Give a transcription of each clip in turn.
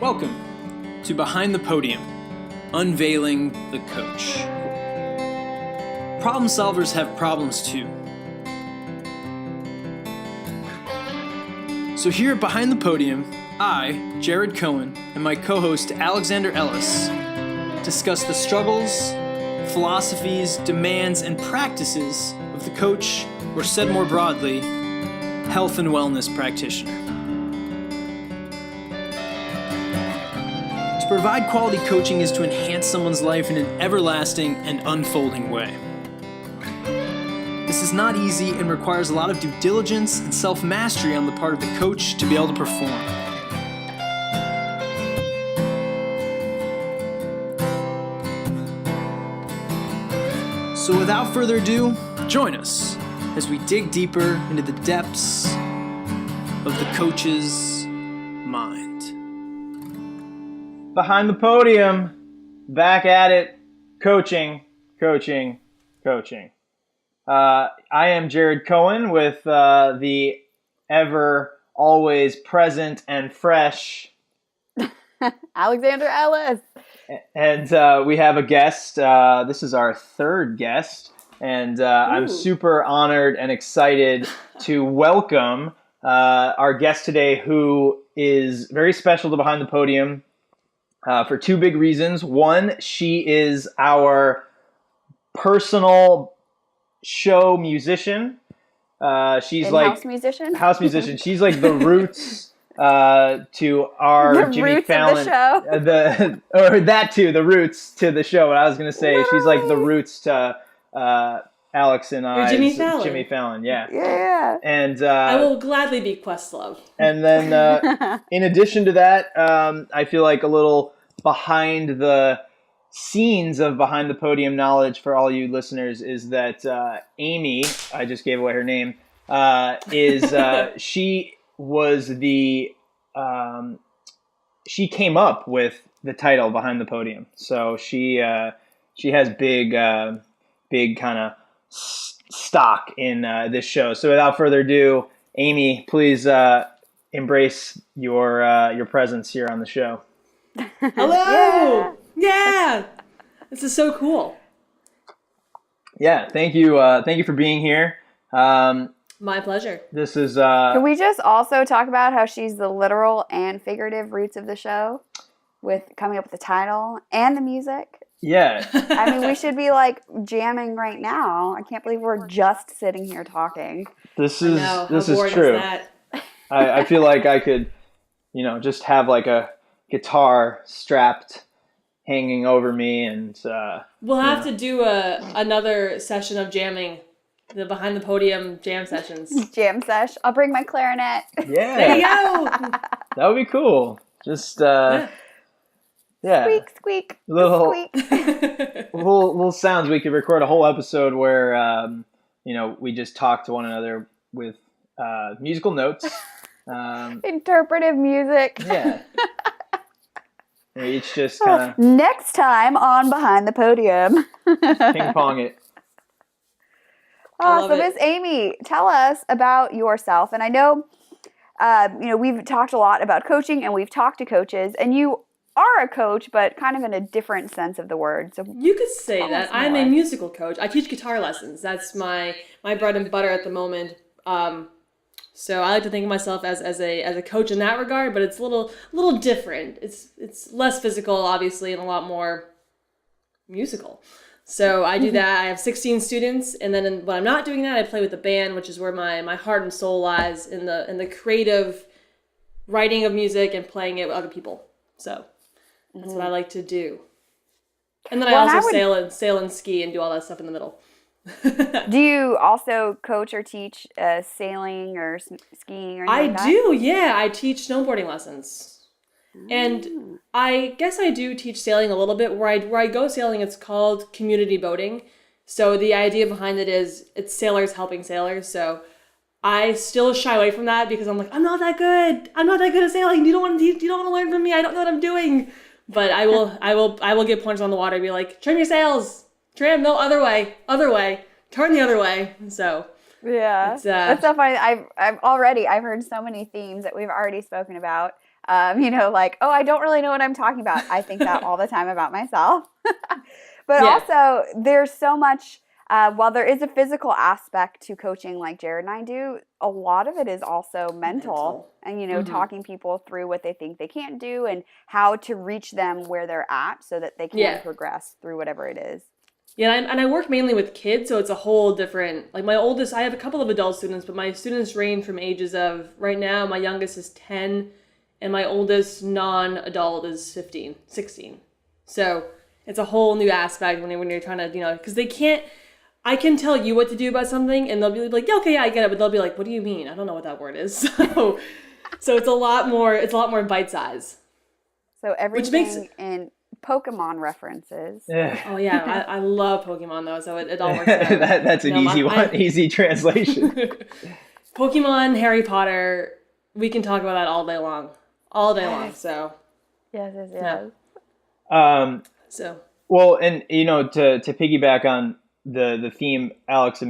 Welcome to Behind the Podium, Unveiling the Coach. Problem solvers have problems too. So here at Behind the Podium, I, Jared Cohen, and my co-host Alexander Ellis discuss the struggles, philosophies, demands, and practices of the coach, or said more broadly, health and wellness practitioner. To provide quality coaching is to enhance someone's life in an everlasting and unfolding way. This is not easy and requires a lot of due diligence and self-mastery on the part of the coach to be able to perform. So without further ado, join us as we dig deeper into the depths of the coach's mind. Behind the Podium, back at it, coaching. I am Jared Cohen with the ever, always present and fresh Alexander Ellis. And we have a guest. This is our third guest. And I'm super honored and excited to welcome our guest today, who is very special to Behind the Podium for two big reasons. One, she is our personal show musician. She's house musician. House musician. She's like the roots to our the Jimmy roots Fallon. Of the show. Or that too, the roots to the show. What I was gonna say, she's like the roots to Alex and I. Jimmy Fallon, yeah. Yeah. And I will gladly be Questlove. And then in addition to that, I feel like a little behind the scenes of Behind the Podium knowledge for all you listeners is that Amy, I just gave away her name, she was she came up with the title Behind the Podium. So she has big kind of stock in this show. So without further ado, Amy, please embrace your presence here on the show. Hello! Yeah! This is so cool. Yeah, thank you for being here. My pleasure. This is Can we just also talk about how she's the literal and figurative roots of the show with coming up with the title and the music? Yeah. I mean, we should be like jamming right now. I can't believe we're just sitting here talking. This is true. I feel like I could, just have like a guitar strapped hanging over me, and we'll have to do another session of jamming, the Behind the Podium jam sessions. Jam sesh. I'll bring my clarinet. Yeah. There you go. That would be cool. Just yeah. Squeak, squeak. Little squeak. little sounds. We could record a whole episode where we just talk to one another with musical notes. Interpretive music. Yeah. We each just kind of next time on Behind the Podium. ping pong it. So Miss Amy, tell us about yourself. And I know, we've talked a lot about coaching, and we've talked to coaches, and you are a coach, but kind of in a different sense of the word. So you could say that. I'm a musical coach. I teach guitar lessons. That's my bread and butter at the moment. So I like to think of myself as a coach in that regard, but it's a little different. It's less physical, obviously, and a lot more musical. So I do that. I have 16 students, and then when I'm not doing that, I play with the band, which is where my heart and soul lies in the creative writing of music and playing it with other people. So that's what I like to do. And then I also sail and ski and do all that stuff in the middle. Do you also coach or teach sailing or skiing or anything like that? I do, yeah. I teach snowboarding lessons. And I guess I do teach sailing a little bit. Where I go sailing, it's called community boating. So the idea behind it is it's sailors helping sailors. So I still shy away from that because I'm like, I'm not that good at sailing. You don't want to learn from me. I don't know what I'm doing. But I will get plunged on the water and be like, trim your sails. Trim, no, other way, turn the other way. So yeah, that's so funny. I've heard so many themes that we've already spoken about. Like, oh, I don't really know what I'm talking about. I think that all the time about myself. But Yeah. also, there's so much, while there is a physical aspect to coaching like Jared and I do, a lot of it is also mental. And, talking people through what they think they can't do and how to reach them where they're at so that they can progress through whatever it is. Yeah, and I work mainly with kids, so it's a whole different, like my oldest, I have a couple of adult students, but my students range from ages of, right now, my youngest is 10, and my oldest non-adult is 16. So it's a whole new aspect when you're trying to, because I can tell you what to do about something, and they'll be like, yeah, okay, yeah, I get it, but they'll be like, what do you mean? I don't know what that word is. So it's a lot more bite size. So everything in Pokemon references. Oh yeah, I love Pokemon though, so it all works out. That's an easy one, easy translation. Pokemon, Harry Potter, we can talk about that all day long. So Yes. So well, and to piggyback on the theme Alex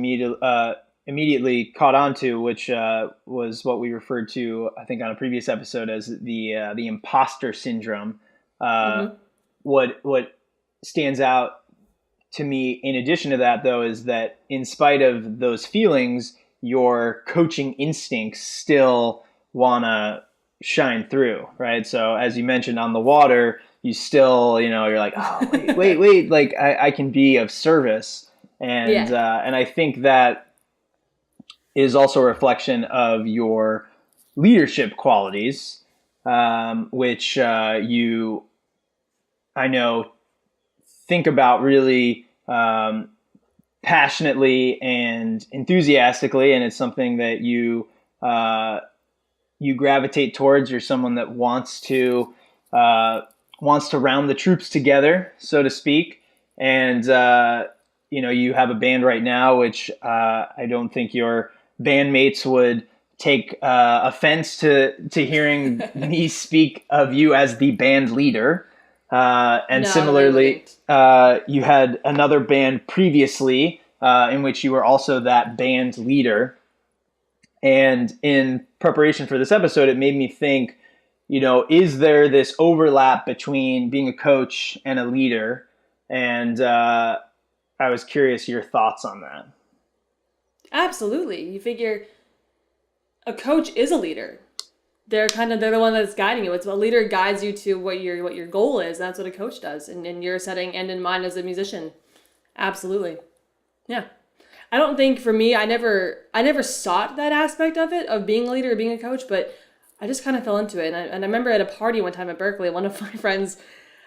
immediately caught on to, which was what we referred to, I think, on a previous episode as the imposter syndrome. What stands out to me in addition to that, though, is that in spite of those feelings, your coaching instincts still want to shine through, right? So as you mentioned on the water, you still, you're like, oh, wait, like I can be of service. And I think that is also a reflection of your leadership qualities, which you, I know, think about really passionately and enthusiastically, and it's something that you gravitate towards. You're someone that wants to round the troops together, so to speak, and you have a band right now, which I don't think your bandmates would take offense to hearing me speak of you as the band leader. And similarly, you had another band previously in which you were also that band leader. And in preparation for this episode, it made me think, is there this overlap between being a coach and a leader? And I was curious your thoughts on that. Absolutely. You figure a coach is a leader. They're the one that's guiding you. It's a leader guides you to what your goal is. That's what a coach does in your setting and in mine as a musician. Absolutely. Yeah. I don't think for me, I never sought that aspect of it, of being a leader or being a coach, but I just kind of fell into it. And I remember at a party one time at Berkeley, one of my friends,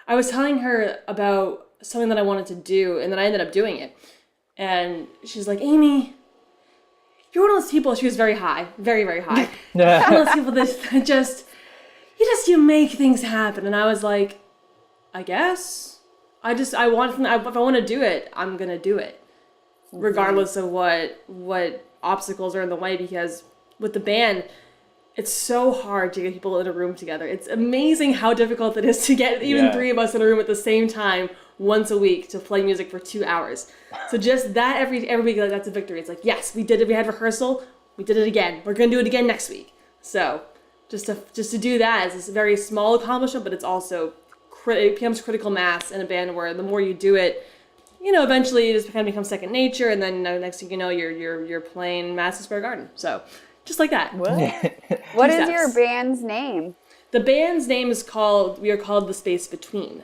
I was telling her about something that I wanted to do, and then I ended up doing it. And she's like, Amy, you're one of those people. She was very high, very, very high. One of those people that you make things happen. And I was like, I guess if I want to do it, I'm going to do it. Regardless of what obstacles are in the way, because with the band, it's so hard to get people in a room together. It's amazing how difficult it is to get even three of us in a room at the same time once a week to play music for 2 hours. So just that every week, like, that's a victory. It's like, yes, we did it. We had rehearsal. We did it again. We're going to do it again next week. So just to do that is a very small accomplishment, but it's also, it becomes critical mass in a band where the more you do it, eventually it just kind of becomes second nature. And then next thing you know, you're playing Madison Square Garden. So just like that. What is your band's name? The band's name is we are called The Space Between.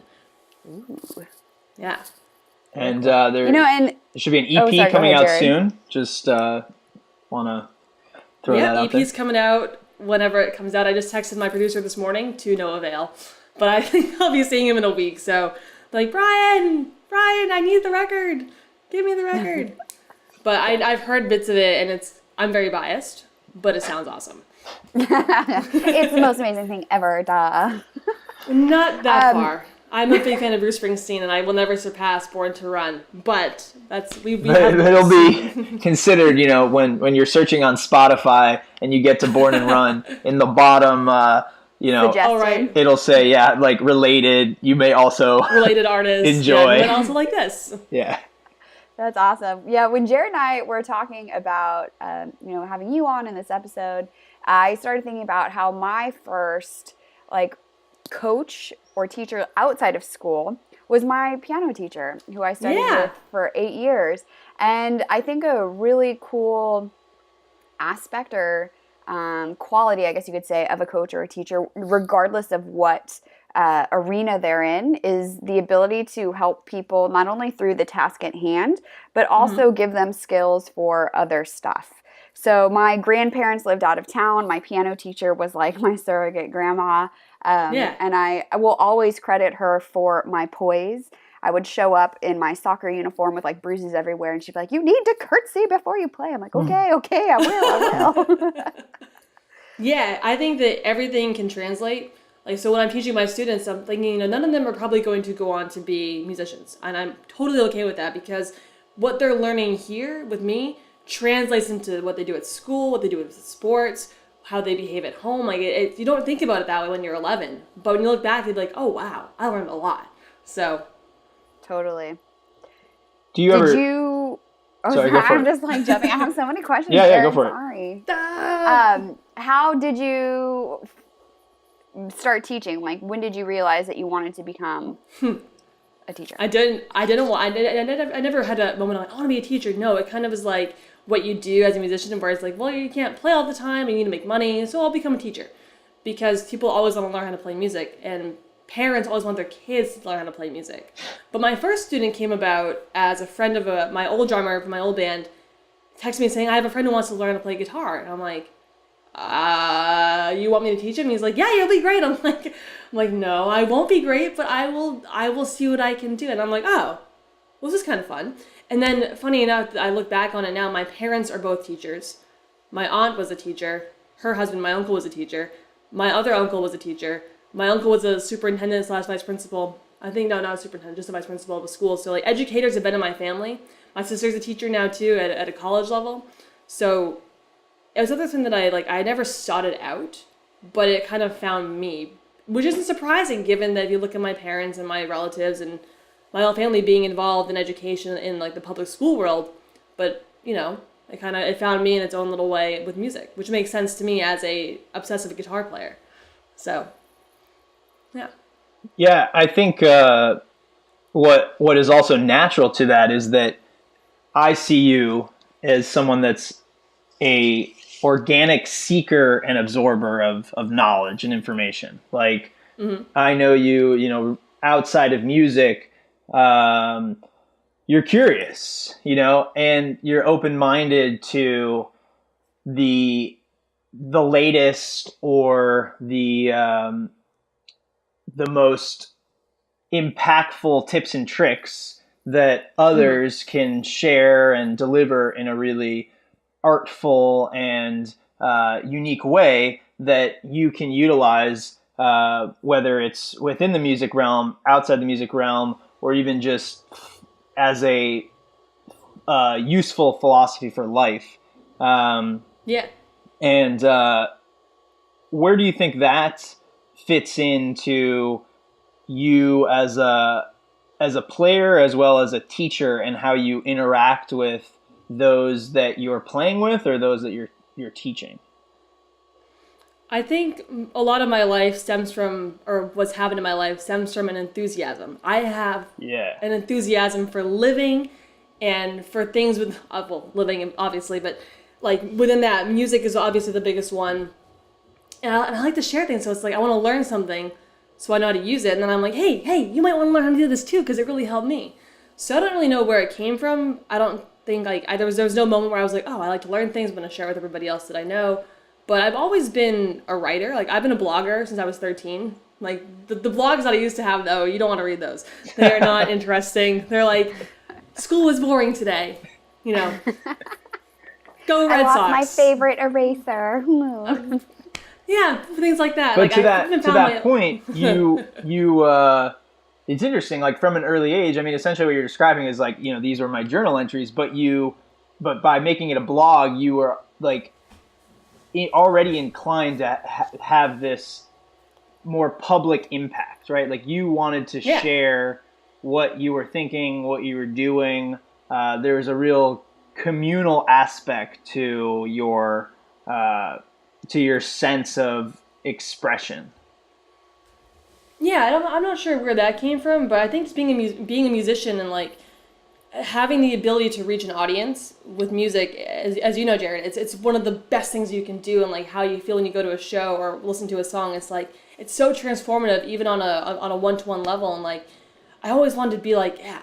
Ooh. Yeah. And there should be an EP coming out soon. Just want to throw that out there. EP's coming out whenever it comes out. I just texted my producer this morning to no avail. But I think I'll be seeing him in a week. So, like, Brian, I need the record. Give me the record. But I've heard bits of it, and I'm very biased, but it sounds awesome. It's the most amazing thing ever, duh. Not that far. I'm a big fan of Bruce Springsteen, and I will never surpass Born to Run. But it'll be considered, when you're searching on Spotify and you get to Born and Run, in the bottom, it'll say, like related. You may also related artists enjoy, but also like this. Yeah. That's awesome. Yeah, when Jared and I were talking about, having you on in this episode, I started thinking about how my first like coach or teacher outside of school was my piano teacher, who I studied with for 8 years. And I think a really cool aspect or quality, I guess you could say, of a coach or a teacher, regardless of what arena they're in, is the ability to help people not only through the task at hand, but also give them skills for other stuff. So my grandparents lived out of town. My piano teacher was like my surrogate grandma. And I will always credit her for my poise. I would show up in my soccer uniform with like bruises everywhere, and she'd be like, "You need to curtsy before you play." I'm like, okay, I will. Yeah, I think that everything can translate. Like, so when I'm teaching my students, I'm thinking, none of them are probably going to go on to be musicians. And I'm totally okay with that, because what they're learning here with me translates into what they do at school, what they do with sports, how they behave at home. Like, you don't think about it that way when you're 11. But when you look back, you'd be like, oh, wow, I learned a lot. So. Totally. Do you ever... Sorry, go for it. I'm just like jumping. I have so many questions. Yeah, go for it. How did you start teaching? Like, when did you realize that you wanted to become a teacher? I never had a moment like, I want to be a teacher. No, it kind of was like what you do as a musician, where it's like, well, you can't play all the time, you need to make money, so I'll become a teacher. Because people always want to learn how to play music, and parents always want their kids to learn how to play music. But my first student came about as a friend of my old drummer from my old band texted me saying, I have a friend who wants to learn to play guitar. And I'm like, you want me to teach him? He's like, yeah, you'll be great. I'm like, no, I won't be great, but I will see what I can do. And I'm like, oh, well, this is kind of fun. And then, funny enough, I look back on it now, my parents are both teachers. My aunt was a teacher. Her husband, my uncle, was a teacher. My other uncle was a teacher. My uncle was a superintendent / vice principal. I think, no, not a superintendent, just a vice principal of a school. So, like, educators have been in my family. My sister's a teacher now, too, at a college level. So it was another thing that I never sought it out, but it kind of found me, which isn't surprising, given that if you look at my parents and my relatives and my whole family being involved in education in, like, the public school world. But, you know, it found me in its own little way with music, which makes sense to me as a obsessive guitar player. So, yeah. Yeah, I think what is also natural to that is that I see you as someone that's a organic seeker and absorber of knowledge and information. Like, I know you outside of music, you're curious, and you're open-minded to the latest or the most impactful tips and tricks that others can share and deliver in a really artful and unique way that you can utilize, whether it's within the music realm, outside the music realm, or even just as a useful philosophy for life. Yeah. And where do you think that fits into you as a player as well as a teacher, and how you interact with those that you're playing with or those that you're teaching? I think a lot of my life stems from, or what's happened in my life stems from an enthusiasm. I have an enthusiasm for living and for things with, living obviously, but like within that, music is obviously the biggest one. And I like to share things, so it's like I want to learn something so I know how to use it. And then I'm like, hey, you might want to learn how to do this too, because it really helped me. So I don't really know where it came from. I don't think there was no moment where I was like, oh, I like to learn things, I'm going to share with everybody else that I know. But I've always been a writer. Like, I've been a blogger since I was 13. Like, the blogs that I used to have, though, you don't want to read those. They're not interesting. They're like, school was boring today. Go Red Sox. I lost my favorite eraser. Yeah, things like that. But like, to that point, you it's interesting. Like, from an early age, I mean, essentially what you're describing is like, these were my journal entries, but by making it a blog, you were like already inclined to have this more public impact, right? Like, you wanted to share what you were thinking, what you were doing. There was a real communal aspect to your sense of expression. I'm not sure where that came from, but I think just being a musician and like having the ability to reach an audience with music, as you know, Jared, it's one of the best things you can do, and like how you feel when you go to a show or listen to a song. It's like it's so transformative, even on a one-to-one level. And like I always wanted to be like, yeah,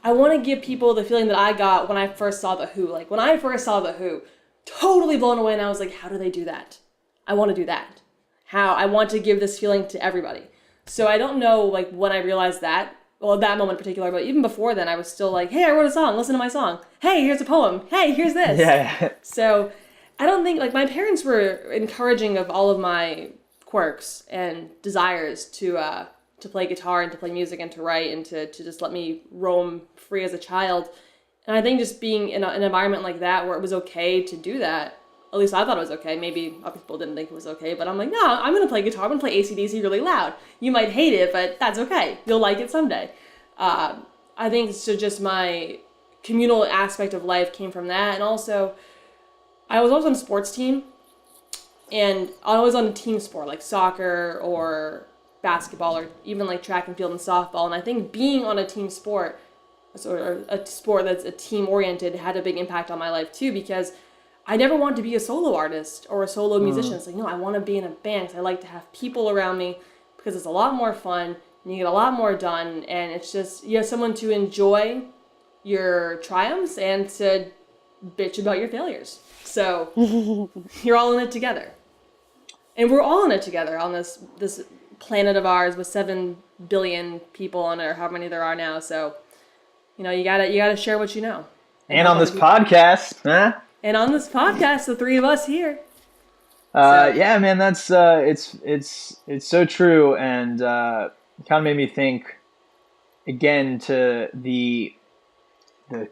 I want to give people the feeling that I got when I first saw The Who. Like when I first saw The Who, totally blown away, and I was like, how do they do that? I want to do that. How I want to give this feeling to everybody. So I don't know like when I realized that, well, that moment in particular, but even before then I was still like, hey, I wrote a song, listen to my song. Hey, here's a poem. Hey, here's this. Yeah. So I don't think, like, my parents were encouraging of all of my quirks and desires to play guitar and to play music and to write and to just let me roam free as a child. And I think just being in an environment like that where it was okay to do that, at least I thought it was okay. Maybe other people didn't think it was okay, but I'm like, no, I'm going to play guitar. I'm going to play AC/DC really loud. You might hate it, but that's okay. You'll like it someday. I think so just my communal aspect of life came from that. And also, I was always on a sports team, and I was on a team sport like soccer or basketball or even like track and field and softball. And I think being on a team sport or a sport that's a team oriented had a big impact on my life too, because I never wanted to be a solo artist or a solo musician. It's like, no, I want to be in a band because I like to have people around me because it's a lot more fun and you get a lot more done. And it's just, you have someone to enjoy your triumphs and to bitch about your failures. So you're all in it together. And we're all in it together on this planet of ours with 7 billion people on it, or how many there are now. So, you know, you gotta share what you know. And on this podcast, huh? And on this podcast, the three of us here. Yeah, man, that's it's so true, and it kind of made me think again to the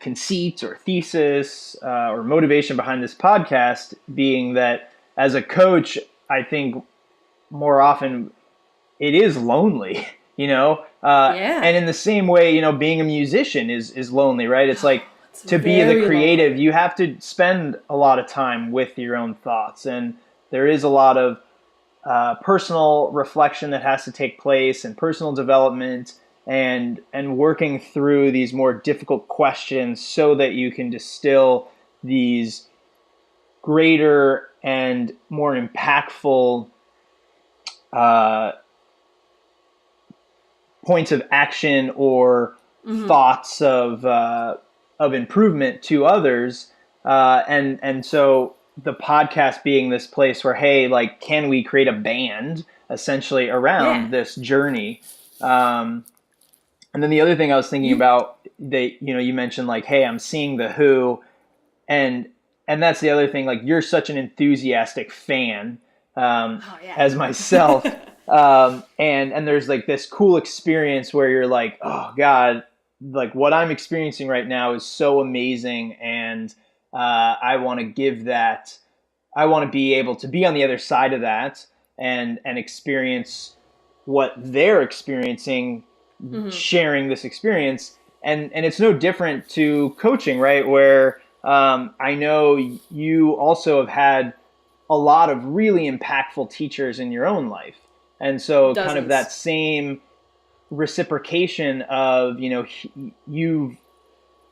conceit or thesis or motivation behind this podcast being that as a coach, I think more often it is lonely, you know? And in the same way, you know, being a musician is lonely, right? It's like to be the creative, lonely. You have to spend a lot of time with your own thoughts. And there is a lot of personal reflection that has to take place and personal development and working through these more difficult questions so that you can distill these greater and more impactful points of action or thoughts of improvement to others. And so the podcast being this place where, hey, like, can we create a band essentially around this journey? And then the other thing I was thinking about that, you know, you mentioned like, hey, I'm seeing The Who, and that's the other thing, like you're such an enthusiastic fan, as myself. And there's like this cool experience where you're like, oh God, like what I'm experiencing right now is so amazing. And, I want to give that, I want to be able to be on the other side of that and experience what they're experiencing, sharing this experience. And it's no different to coaching, right? Where, I know you also have had a lot of really impactful teachers in your own life. And so kind of that same reciprocation of, you know,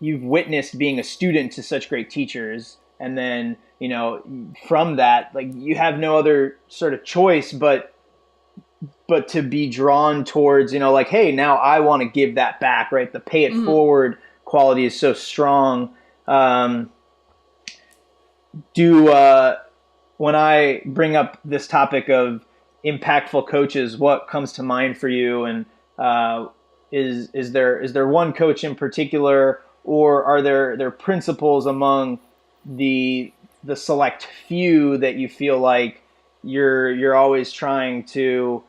you've witnessed being a student to such great teachers. And then, you know, from that, like you have no other sort of choice, but to be drawn towards, you know, like, hey, now I want to give that back, right? The pay it forward quality is so strong. When I bring up this topic of impactful coaches, what comes to mind for you? And is there one coach in particular, or are there principles among the select few that you feel like you're always trying to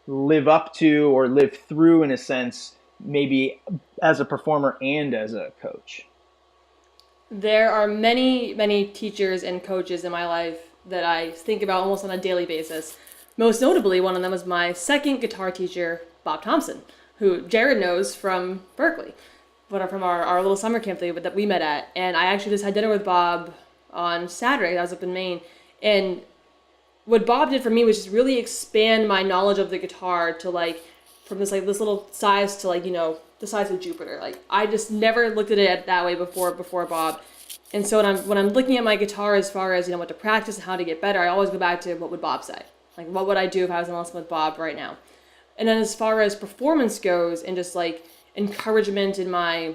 live up to or live through, in a sense, maybe as a performer and as a coach? There are many, many teachers and coaches in my life that I think about almost on a daily basis. Most notably, one of them was my second guitar teacher, Bob Thompson, who Jared knows from Berkeley, but from our little summer camp that we met at. And I actually just had dinner with Bob on Saturday. I was up in Maine. And what Bob did for me was just really expand my knowledge of the guitar to like from this little size to the size of Jupiter. Like I just never looked at it that way before Bob. And so when I'm looking at my guitar as far as what to practice and how to get better, I always go back to what would Bob say? Like what would I do if I was in a lesson with Bob right now? And then as far as performance goes and just like encouragement in my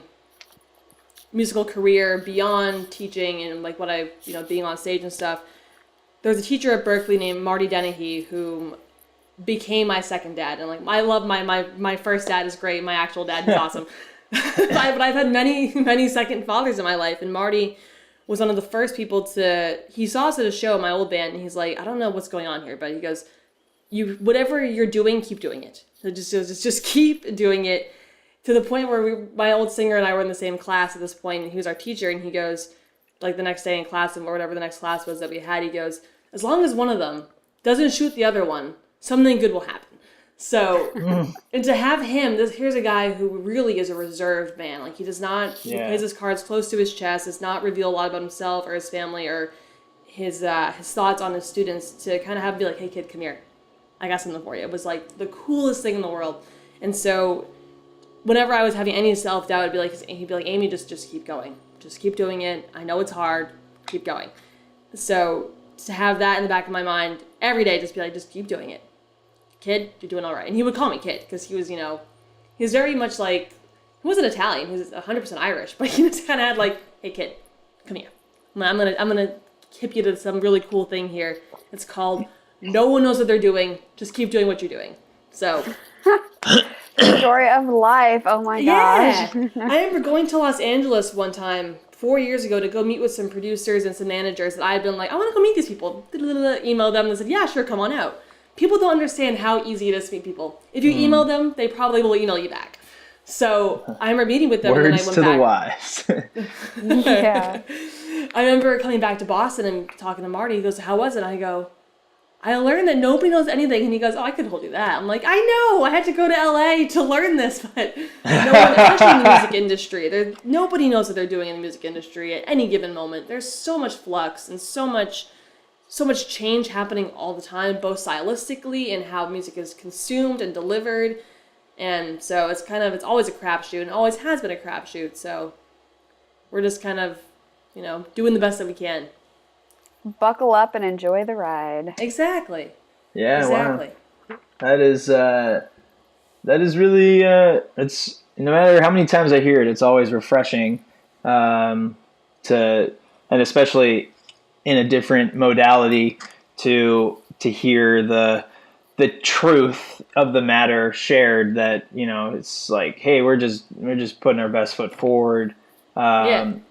musical career beyond teaching and like what I being on stage and stuff, there was a teacher at Berkeley named Marty Dennehy who became my second dad. And like I love my first dad is great, my actual dad is awesome. But I've had many second fathers in my life, and Marty was one of the first people he saw us at a show, my old band, and he's like, I don't know what's going on here, but he goes, whatever you're doing, keep doing it. So just keep doing it, to the point where my old singer and I were in the same class at this point, and he was our teacher, and he goes, like the next day in class, or whatever the next class was that we had, he goes, as long as one of them doesn't shoot the other one, something good will happen. So, and to have him, here's a guy who really is a reserved man. Like he does not, he plays his cards close to his chest, does not reveal a lot about himself or his family or his thoughts on his students, to kind of be like, hey kid, come here. I got something for you. It was like the coolest thing in the world. And so whenever I was having any self-doubt, he'd be like, Amy, just keep going. Just keep doing it. I know it's hard. Keep going. So to have that in the back of my mind every day, just be like, just keep doing it. Kid, you're doing all right. And he would call me kid because he was, he was very much like, he wasn't Italian. He was 100% Irish, but he just kind of had like, hey kid, come here. I'm gonna hip you to some really cool thing here. It's called no one knows what they're doing. Just keep doing what you're doing. So. Story of life. Oh my gosh. I remember going to Los Angeles one time 4 years ago to go meet with some producers and some managers that I had been like, I want to go meet these people. Emailed them and they said, yeah, sure, come on out. People don't understand how easy it is to meet people. If you email them, they probably will email you back. So I remember meeting with them. Words and then I went to back. the wise. Yeah. I remember coming back to Boston and talking to Marty. He goes, how was it? And I go, I learned that nobody knows anything. And he goes, oh, I could hold you that. I'm like, I know. I had to go to LA to learn this. But no one, especially in the music industry, nobody knows what they're doing in the music industry at any given moment. There's so much flux and so much change happening all the time, both stylistically and how music is consumed and delivered. And so it's always a crapshoot, and always has been a crapshoot. So we're just kind of, doing the best that we can. Buckle up and enjoy the ride. Exactly. Yeah, exactly. Wow. That is really, it's, no matter how many times I hear it, it's always refreshing, and especially in a different modality to hear the truth of the matter shared, that, it's like, hey, we're just putting our best foot forward. And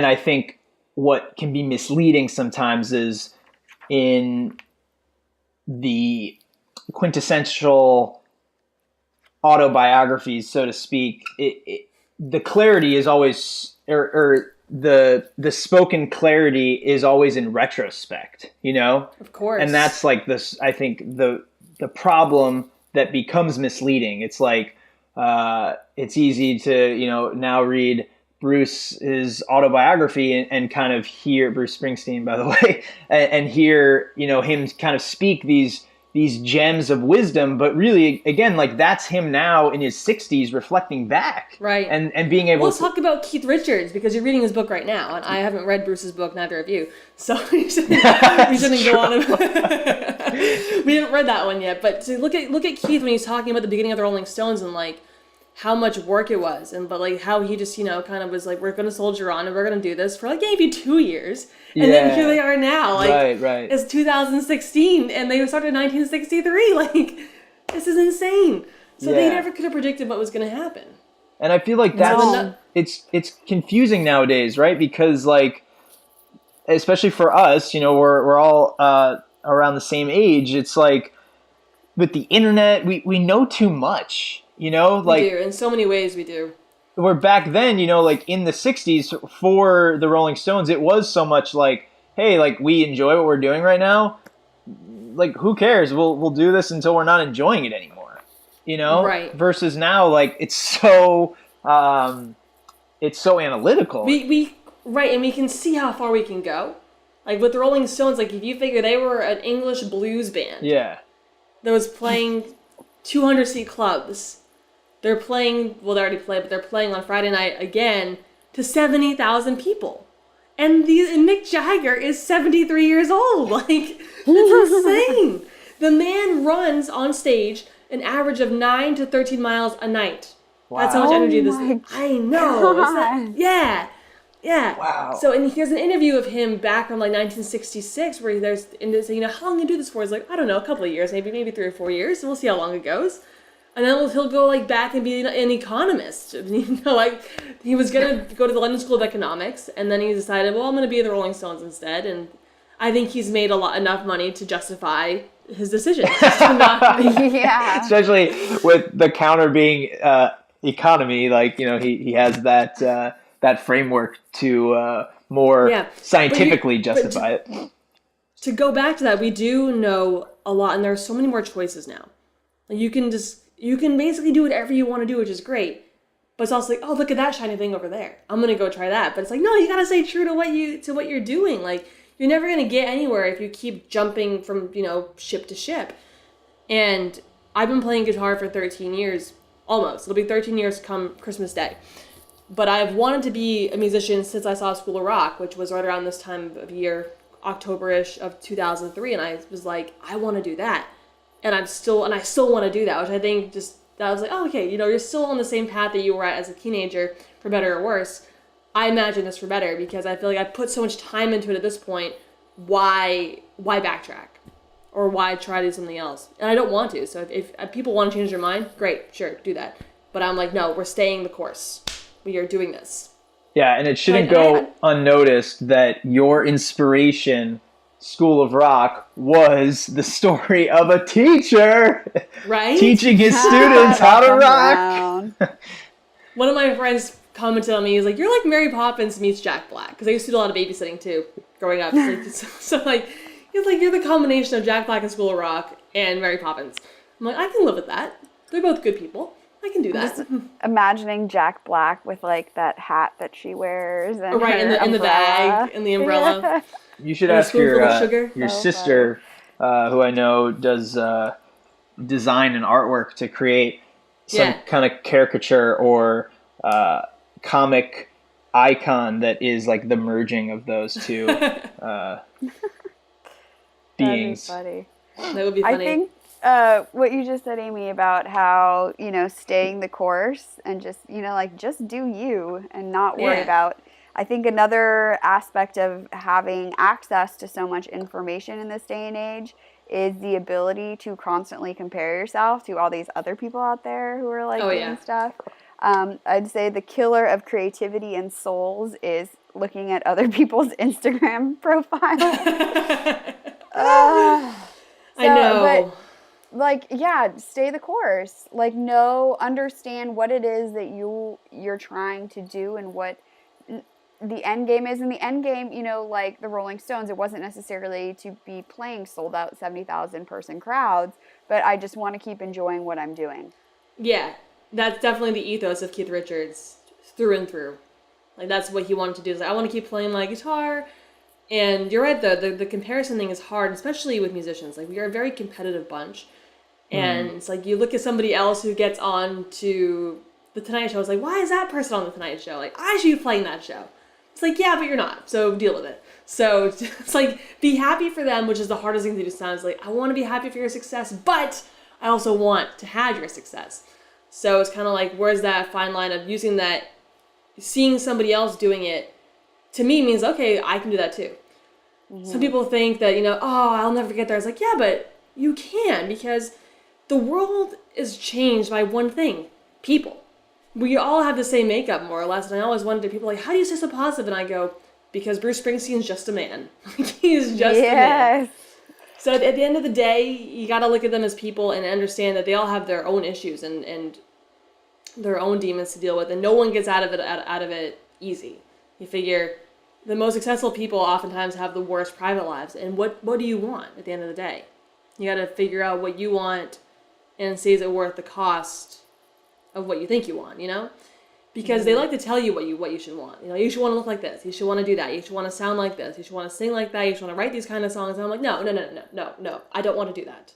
I think what can be misleading sometimes is in the quintessential autobiographies, so to speak, the clarity is always, or the spoken clarity is always in retrospect, Of course. And that's like this, I think the problem that becomes misleading. It's like, it's easy to, now read Bruce's autobiography and kind of hear Bruce Springsteen, by the way, and hear, him kind of speak these gems of wisdom, but really, again, like that's him now in his 60s reflecting back. Right. And being able to talk about Keith Richards, because you're reading his book right now, and I haven't read Bruce's book, neither have you. So we shouldn't go on. We haven't read that one yet, but to look at Keith when he's talking about the beginning of the Rolling Stones and like how much work it was, but like how he just, kind of was like, we're going to soldier on and we're going to do this for like maybe 2 years. And then here they are now, like right. It's 2016 and they started in 1963. Like, this is insane. So they never could have predicted what was going to happen. And I feel like it's confusing nowadays, right? Because like, especially for us, we're all around the same age. It's like with the internet, we know too much. We do. In so many ways we do. Where back then, like in the 60s for the Rolling Stones, it was so much like, hey, like we enjoy what we're doing right now. Like, who cares? We'll do this until we're not enjoying it anymore. Right. Versus now, like it's so analytical. Right, and we can see how far we can go. Like with the Rolling Stones, like if you figure they were an English blues band. Yeah. that was playing 200-seat clubs. They're playing, well, they already played, but they're playing on Friday night again to 70,000 people. And Mick Jagger is 73 years old. Like, it's insane. The man runs on stage an average of 9 to 13 miles a night. Wow. That's how much energy this. I know. Yeah. Wow. So, and here's an interview of him back from like 1966 where there's, and they say, how long can you do this for? He's like, I don't know, a couple of years, maybe 3 or 4 years. And we'll see how long it goes. And then he'll go like back and be an economist. Like he was going to go to the London School of Economics, and then he decided, well, I'm going to be the Rolling Stones instead. And I think he's made enough money to justify his decision. Yeah. Especially with the counter being economy, like, he has that framework to more scientifically justify it. To go back to that, we do know a lot, and there are so many more choices now. Like you can basically do whatever you want to do, which is great. But it's also like, oh, look at that shiny thing over there. I'm gonna go try that. But it's like, no, you gotta stay true to what you're doing. Like you're never gonna get anywhere if you keep jumping from ship to ship. And I've been playing guitar for 13 years, almost. It'll be 13 years come Christmas Day. But I've wanted to be a musician since I saw School of Rock, which was right around this time of year, October-ish of 2003, and I was like, I want to do that. And I still want to do that, which I think that was like, oh, okay, you're still on the same path that you were at as a teenager, for better or worse. I imagine this for better, because I feel like I put so much time into it at this point. Why backtrack? Or why try to do something else? And I don't want to, so if people want to change their mind, great, sure, do that. But I'm like, no, we're staying the course. We are doing this. Yeah, and it shouldn't go unnoticed that your inspiration, School of Rock, was the story of a teacher, right? Teaching his students how to rock. One of my friends commented on me, he's like, you're like Mary Poppins meets Jack Black, because I used to do a lot of babysitting too, growing up. So like, he's like, you're the combination of Jack Black and School of Rock and Mary Poppins. I'm like, I can live with that. They're both good people. I can do that. Just imagining Jack Black with like that hat that she wears, and in the bag and the umbrella. Yeah. You should ask your sister, who I know does design and artwork, to create some kind of caricature or comic icon that is like the merging of those two beings. That'd be funny. That would be funny. I think what you just said, Amy, about how, staying the course and just, just do you and not worry about. I think another aspect of having access to so much information in this day and age is the ability to constantly compare yourself to all these other people out there who are doing stuff. I'd say the killer of creativity and souls is looking at other people's Instagram profiles. I know. But, stay the course. Understand what it is that you're trying to do and what the end game is. In the end game, like the Rolling Stones, it wasn't necessarily to be playing sold out 70,000 person crowds, but I just want to keep enjoying what I'm doing. Yeah, that's definitely the ethos of Keith Richards through and through. Like that's what he wanted to do. Is like, I want to keep playing my guitar. And you're right, though, the comparison thing is hard, especially with musicians. Like we are a very competitive bunch. And it's like you look at somebody else who gets on to the Tonight Show. It's like, why is that person on the Tonight Show? Like, I should be playing that show. It's like, yeah, but you're not. So deal with it. So it's like, be happy for them, which is the hardest thing to do. Sounds like, I want to be happy for your success, but I also want to have your success. So it's kind of like, where's that fine line of using that, seeing somebody else doing it, to me means, okay, I can do that too. Mm-hmm. Some people think that, I'll never get there. It's like, yeah, but you can, because the world is changed by one thing, people. We all have the same makeup, more or less, and I always wonder, people like, how do you stay so positive? And I go, because Bruce Springsteen's just a man. He's just a man. So at the end of the day, you got to look at them as people and understand that they all have their own issues and their own demons to deal with, and no one gets out of it easy. You figure the most successful people oftentimes have the worst private lives, and what do you want at the end of the day? You got to figure out what you want and see, is it worth the cost of what you think you want, Because they like to tell you what you should want. You should want to look like this. You should want to do that. You should want to sound like this. You should want to sing like that. You should want to write these kind of songs. And I'm like, no. I don't want to do that.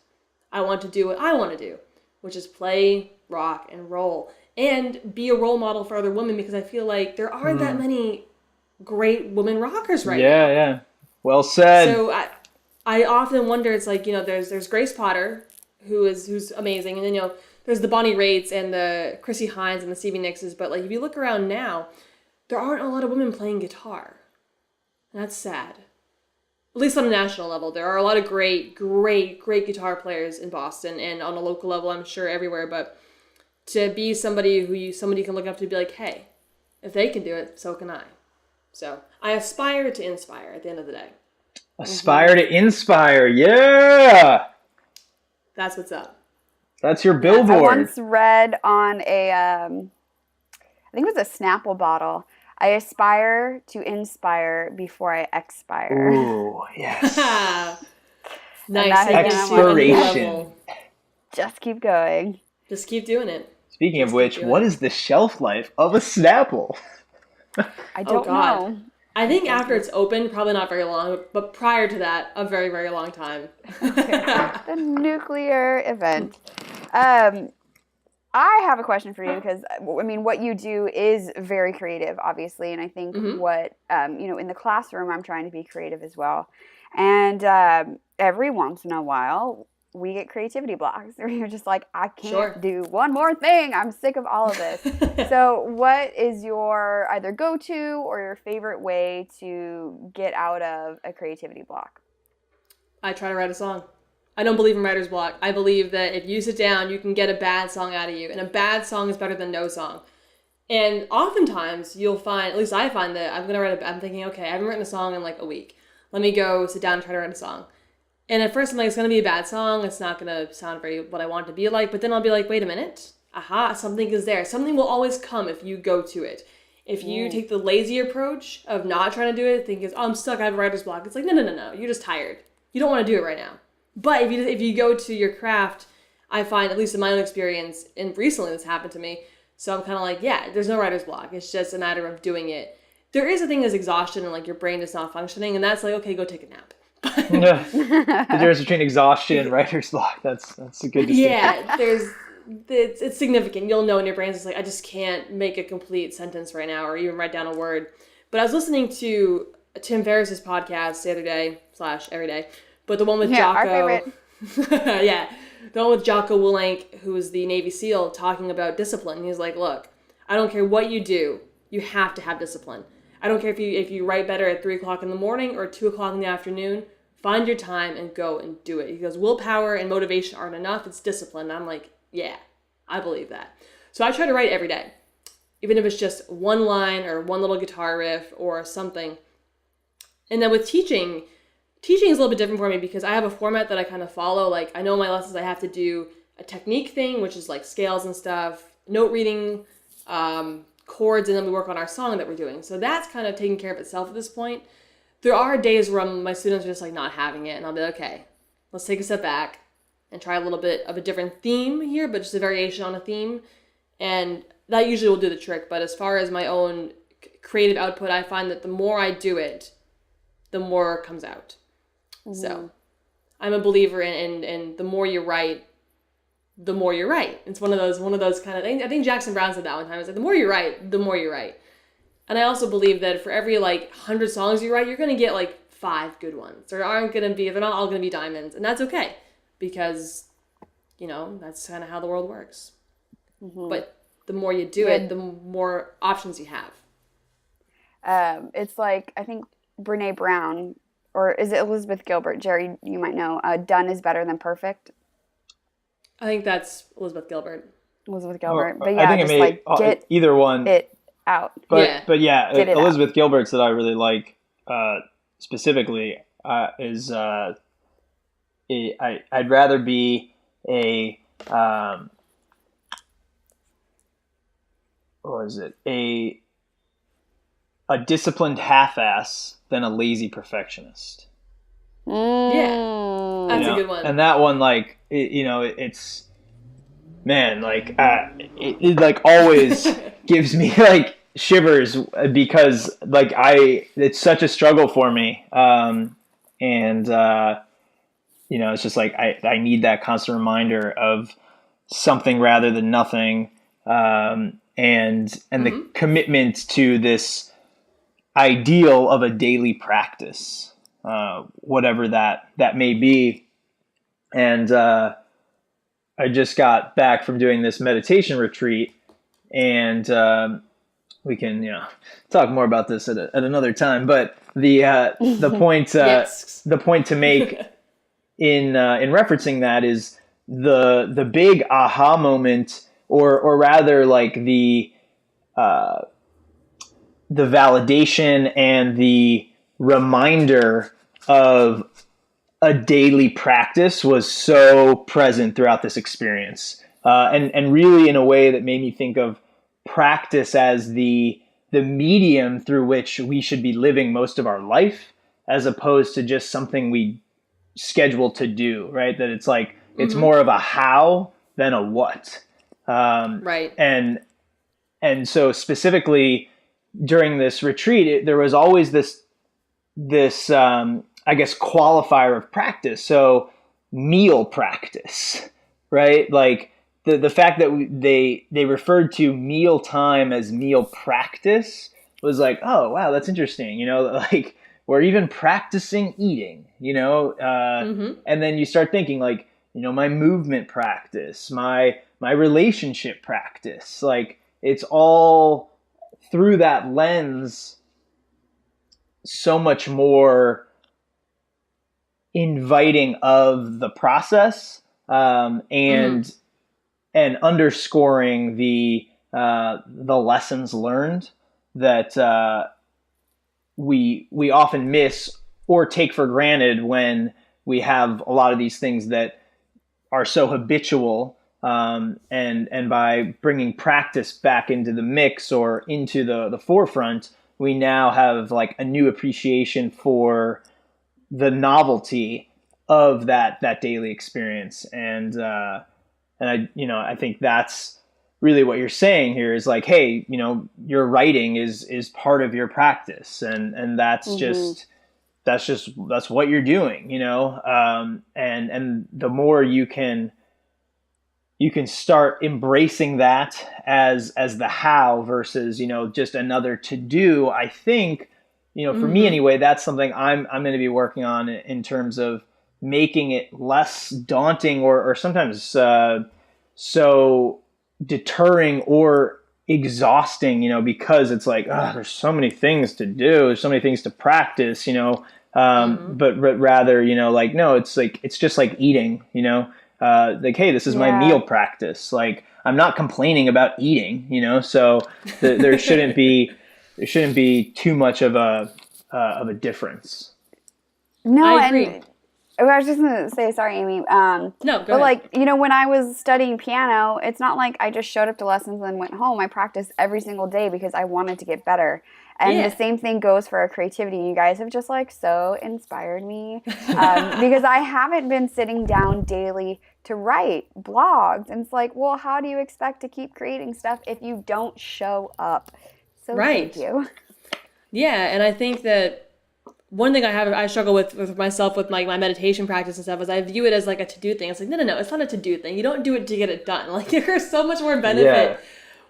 I want to do what I want to do, which is play rock and roll and be a role model for other women, because I feel like there aren't that many great women rockers right now. Yeah. Well said. So I often wonder, it's like, there's Grace Potter, who's amazing, and then, there's the Bonnie Raitt's and the Chrissy Hines and the Stevie Nickses, but like if you look around now, there aren't a lot of women playing guitar. And that's sad. At least on a national level. There are a lot of great guitar players in Boston, and on a local level, I'm sure everywhere, but to be somebody somebody can look up to, be like, hey, if they can do it, so can I. So I aspire to inspire at the end of the day. Aspire to inspire. Yeah. That's what's up. That's your billboard. I once read on I think it was a Snapple bottle, I aspire to inspire before I expire. Ooh, yes. Nice. Expiration. Just keep going. Just keep doing it. Speaking of which, what is the shelf life of a Snapple? I don't know. I think after it's open, probably not very long, but prior to that, a very, very long time. The nuclear event. I have a question for you, because what you do is very creative, obviously, and I think what in the classroom, I'm trying to be creative as well. And every once in a while, we get creativity blocks, where you're just like, I can't do one more thing. I'm sick of all of this. So what is your either go-to or your favorite way to get out of a creativity block? I try to write a song. I don't believe in writer's block. I believe that if you sit down, you can get a bad song out of you. And a bad song is better than no song. And oftentimes, you'll find, at least I find, that I'm thinking, okay, I haven't written a song in like a week. Let me go sit down and try to write a song. And at first I'm like, it's going to be a bad song. It's not going to sound very what I want it to be like. But then I'll be like, wait a minute. Aha, something is there. Something will always come if you go to it. If you take the lazy approach of not trying to do it, thinking, I'm stuck, I have a writer's block. It's like, no. You're just tired. You don't want to do it right now. But if you go to your craft, I find, at least in my own experience, and recently this happened to me, so I'm kind of like, yeah, there's no writer's block. It's just a matter of doing it. There is a thing as exhaustion and like your brain is not functioning, and that's like, okay, go take a nap. Yeah. The difference between exhaustion and writer's block, that's a good distinction. Yeah, it's significant. You'll know in your brain's just like, I just can't make a complete sentence right now or even write down a word. But I was listening to Tim Ferriss's podcast the other day / every day, but the one with Jocko. Our favorite. Yeah, the one with Jocko Willink, who is the Navy SEAL, talking about discipline. He's like, look, I don't care what you do, you have to have discipline. I don't care if you write better at 3 o'clock in the morning or 2 o'clock in the afternoon. Find your time and go and do it. He goes, willpower and motivation aren't enough. It's discipline. And I'm like, yeah, I believe that. So I try to write every day, even if it's just one line or one little guitar riff or something. And then with teaching is a little bit different for me, because I have a format that I kind of follow. Like, I know in my lessons I have to do a technique thing, which is like scales and stuff, note reading, chords, and then we work on our song that we're doing. So that's kind of taking care of itself at this point. There are days where my students are just like not having it, and I'll be like, okay, let's take a step back and try a little bit of a different theme here, but just a variation on a theme. And that usually will do the trick. But as far as my own creative output, I find that the more I do it, the more comes out. Mm-hmm. So I'm a believer in the more you write, the more you're right. It's one of those kind of things. I think Jackson Browne said that one time. It's like, the more you write, the more you write. And I also believe that for every 100 songs you write, you're going to get 5 good ones. They're not all going to be diamonds. And that's okay, because, that's kind of how the world works. Mm-hmm. But the more you do it, the more options you have. It's like, I think Brene Brown, or is it Elizabeth Gilbert? Jerry, you might know, done is better than perfect. I think that's Elizabeth Gilbert. But yeah, I think get either one. It out. But yeah, Elizabeth Gilbert's that I really like specifically is I'd rather be a disciplined half-ass than a lazy perfectionist. Yeah, that's a good one. And that one, it's, man, it always gives me shivers, because it's such a struggle for me. And it's just like I need that constant reminder of something rather than nothing, and the commitment to this ideal of a daily practice, whatever that may be. And I just got back from doing this meditation retreat, and we can talk more about this at another time. But the point Yes. the point to make in referencing that is the big aha moment, or rather like the validation and the reminder of a daily practice was so present throughout this experience, and really in a way that made me think of practice as the medium through which we should be living most of our life, as opposed to just something we schedule to do, right? That it's like, it's more of a how than a what. Right. And so specifically during this retreat, there was always this I guess qualifier of practice. So meal practice, right? Like the fact that they referred to meal time as meal practice was like, oh wow, that's interesting. Like we're even practicing eating. And then you start thinking like, my movement practice, my relationship practice, like it's all through that lens, so much more inviting of the process, and underscoring the lessons learned that we often miss or take for granted when we have a lot of these things that are so habitual, and by bringing practice back into the mix or into the forefront, we now have like a new appreciation for the novelty of that daily experience. And I think that's really what you're saying here is like, hey, your writing is part of your practice, and that's that's what you're doing, and the more you can start embracing that as the how versus, just another to do. I think, for me anyway, that's something I'm going to be working on in terms of making it less daunting or sometimes so deterring or exhausting, because it's like, there's so many things to do, there's so many things to practice, but rather, like, no, it's like, it's just like eating, like, hey, this is my meal practice. Like, I'm not complaining about eating, so there shouldn't be too much of a difference. No, I agree. And I was just going to say, sorry, Amy. No, go but ahead. like, when I was studying piano, it's not like I just showed up to lessons and went home. I practiced every single day because I wanted to get better. And the same thing goes for our creativity. You guys have just like so inspired me, because I haven't been sitting down daily to write blogs. And it's like, well, how do you expect to keep creating stuff if you don't show up? So thank you. Yeah, and I think that one thing I struggle with myself with my meditation practice and stuff is I view it as like a to-do thing. It's like, no, it's not a to-do thing. You don't do it to get it done. Like, there's so much more benefit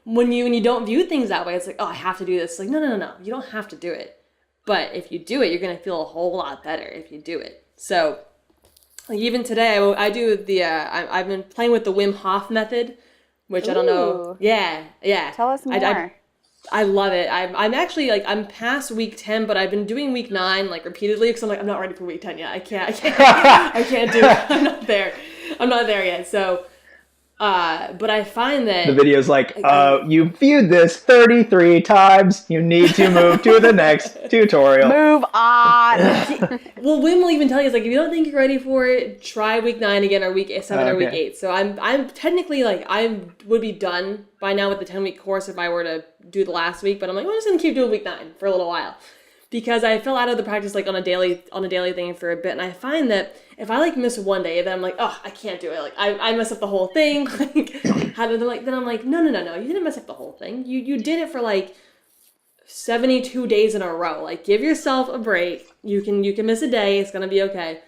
when you don't view things that way. It's like, oh, I have to do this. It's like, no. You don't have to do it. But if you do it, you're going to feel a whole lot better if you do it. So, like, even today, I do I've been playing with the Wim Hof method, which I don't know. Yeah. Tell us more. I love it. I'm actually like, I'm past week 10, but I've been doing week 9 like repeatedly because I'm like, I'm not ready for week 10 yet. I can't do it. I'm not there yet. So, but I find that the video's like, you viewed this 33 times. You need to move to the next tutorial. Move on. Well, Wim will even tell you, it's like, if you don't think you're ready for it, try week 9 again, or week 7 or week 8. So I'm technically like, I would be done by now with the 10-week course if I were to do the last week. But I'm like, I'm just gonna keep doing week 9 for a little while, because I fell out of the practice like on a daily thing for a bit, and I find that if I like miss one day, then I'm like, oh, I can't do it. Like I mess up the whole thing. Like then I'm like, no, you didn't mess up the whole thing. You did it for like 72 days in a row. Like, give yourself a break. You can miss a day. It's gonna be okay.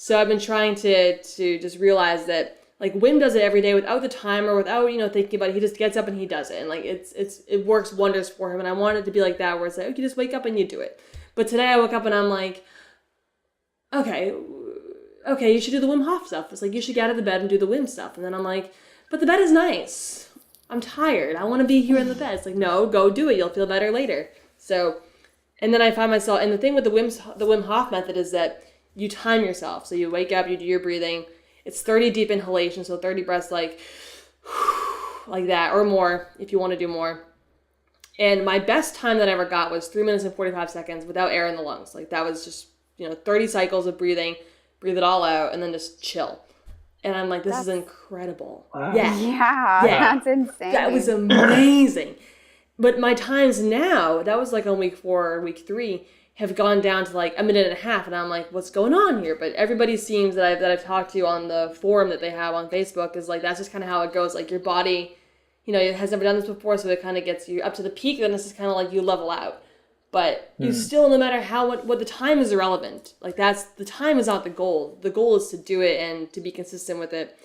So I've been trying to just realize that, like, Wim does it every day without the timer, without, thinking about it. He just gets up and he does it. And, like, it works wonders for him. And I want it to be like that, where it's like, you just wake up and you do it. But today I woke up and I'm like, okay, you should do the Wim Hof stuff. It's like, you should get out of the bed and do the Wim stuff. And then I'm like, but the bed is nice. I'm tired. I want to be here in the bed. It's like, no, go do it. You'll feel better later. So, and then I find myself, and the thing with the Wim Hof method is that you time yourself. So you wake up, you do your breathing. It's 30 deep inhalation, so 30 breaths like that, or more if you want to do more. And my best time that I ever got was 3 minutes and 45 seconds without air in the lungs. Like, that was just, 30 cycles of breathing, breathe it all out, and then just chill. And I'm like, this is incredible. Wow. Yeah, that's insane. That was amazing. But my times now, that was like on week 4 or week 3, have gone down to like a minute and a half. And I'm like, what's going on here? But everybody seems that I've talked to on the forum that they have on Facebook is like, that's just kind of how it goes. Like, your body, it has never done this before. So it kind of gets you up to the peak. Then it's just kind of like you level out. But you still, no matter what the time is irrelevant. Like, the time is not the goal. The goal is to do it and to be consistent with it.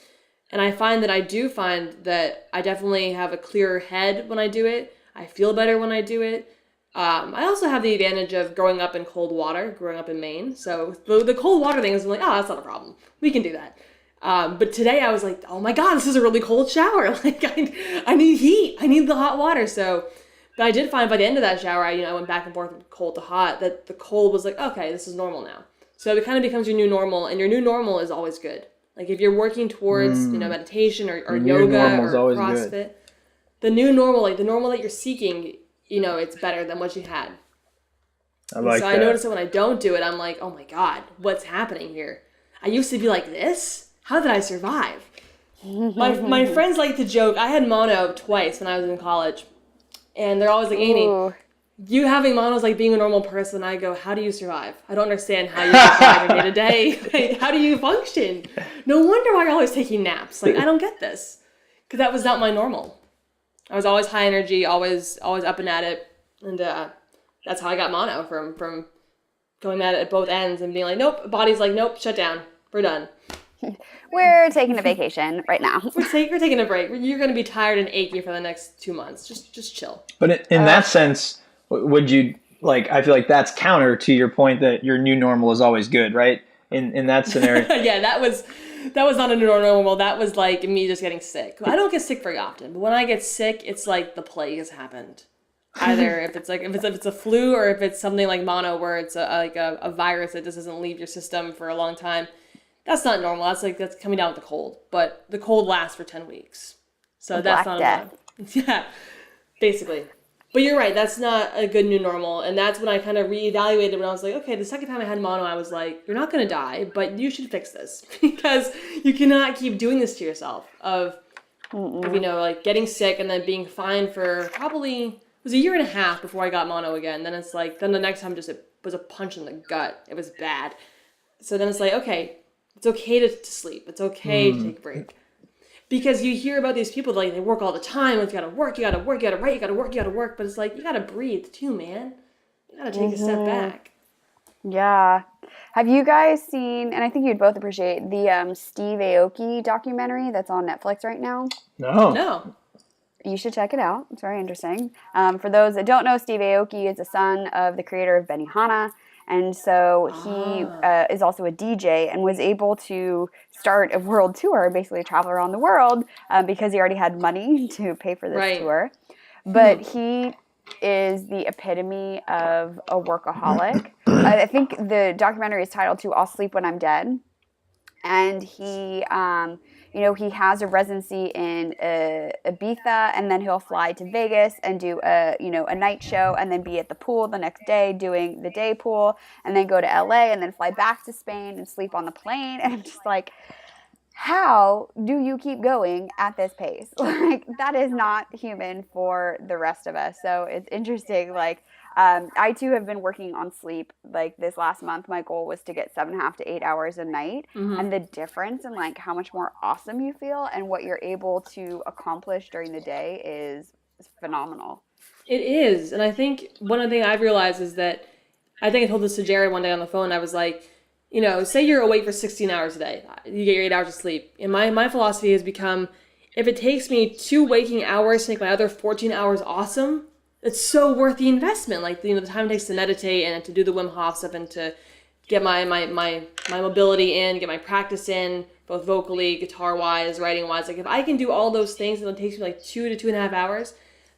And I find that I definitely have a clearer head when I do it. I feel better when I do it. I also have the advantage of growing up in cold water, growing up in Maine. So the cold water thing is like, oh, that's not a problem. We can do that. But today I was like, oh my God, this is a really cold shower. Like, I need heat. I need the hot water. So, but I did find by the end of that shower, I went back and forth from cold to hot, that the cold was like, okay, this is normal now. So it kind of becomes your new normal, and your new normal is always good. Like, if you're working towards, meditation or yoga or CrossFit, good. The new normal, like the normal that you're seeking, it's better than what you had. I notice that when I don't do it, I'm like, oh my God, what's happening here? I used to be like this? How did I survive? My friends like to joke, I had mono twice when I was in college. And they're always like, Amy, you having mono is like being a normal person. I go, how do you survive? I don't understand how you survive day to day. Like, how do you function? No wonder why you're always taking naps. Like, I don't get this. Because that was not my normal. I was always high energy, always up and at it. And that's how I got mono, from going at it at both ends and being like, nope, body's like, nope, shut down. We're done. We're taking a vacation right now. We're taking a break. You're going to be tired and achy for the next 2 months. Just chill. But in that sense, would you, like, I feel like that's counter to your point that your new normal is always good, right? In that scenario. Yeah, that was not a new normal. That was like me just getting sick. I don't get sick very often, but when I get sick, it's like the plague has happened. Either if it's a flu, or if it's something like mono, where it's a virus that just doesn't leave your system for a long time. That's not normal. That's coming down with the cold. But the cold lasts for 10 weeks. So that's not death. Yeah, basically. But you're right. That's not a good new normal. And that's when I kind of reevaluated, when I was like, okay, the second time I had mono, I was like, you're not going to die, but you should fix this. Because you cannot keep doing this to yourself of like getting sick and then being fine for probably, it was a year and a half before I got mono again. Then it's like, then the next time it was a punch in the gut. It was bad. So then it's like, okay, it's okay to sleep. It's okay to take a break. Because you hear about these people, like, they work all the time. Like, you gotta work, you gotta write, you gotta work. But it's like, you gotta breathe too, man. You gotta take a step back. Yeah. Have you guys seen, and I think you'd both appreciate, the Steve Aoki documentary that's on Netflix right now? No. You should check it out. It's very interesting. For those that don't know, Steve Aoki is the son of the creator of Benihana. And so he is also a DJ and was able to start a world tour, basically travel around the world, because he already had money to pay for this tour. But he is the epitome of a workaholic. I think the documentary is titled to I'll Sleep When I'm Dead. And he, he has a residency in Ibiza, and then he'll fly to Vegas and do a night show, and then be at the pool the next day doing the day pool, and then go to LA and then fly back to Spain and sleep on the plane. And I'm just like, how do you keep going at this pace? Like, that is not human for the rest of us. So it's interesting. Like, I too have been working on sleep. Like, this last month, my goal was to get 7.5 to 8 hours a night. And the difference in like how much more awesome you feel and what you're able to accomplish during the day is phenomenal. It is. And I think one of the things I've realized is that, I think I told this to Jared one day on the phone. I was like, say you're awake for 16 hours a day, you get your 8 hours of sleep. And my philosophy has become, if it takes me 2 waking hours to make my other 14 hours awesome, it's so worth the investment. Like, the time it takes to meditate and to do the Wim Hof stuff and to get my mobility in, get my practice in, both vocally, guitar-wise, writing-wise. Like, if I can do all those things and it takes me like 2 to 2.5 hours,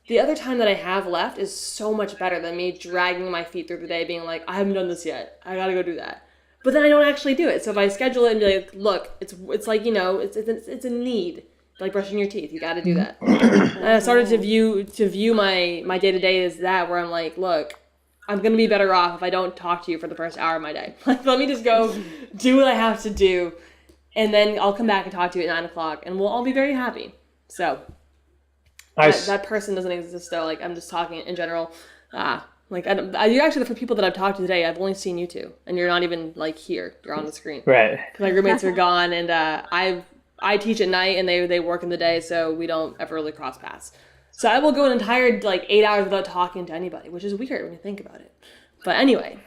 the other time that I have left is so much better than me dragging my feet through the day, being like, I haven't done this yet. I gotta go do that. But then I don't actually do it. So if I schedule it and be like, look, it's like, it's a need. Like brushing your teeth. You got to do that. And I started to view my day-to-day as that, where I'm like, look, I'm going to be better off if I don't talk to you for the first hour of my day. Like, let me just go do what I have to do, and then I'll come back and talk to you at 9 o'clock, and we'll all be very happy. So that person doesn't exist, though. Like, I'm just talking in general. You actually, for people that I've talked to today, I've only seen you two, and you're not even like here. You're on the screen. Right. My roommates are gone, and I teach at night, and they work in the day, so we don't ever really cross paths. So I will go an entire 8 hours without talking to anybody, which is weird when you think about it. But anyway.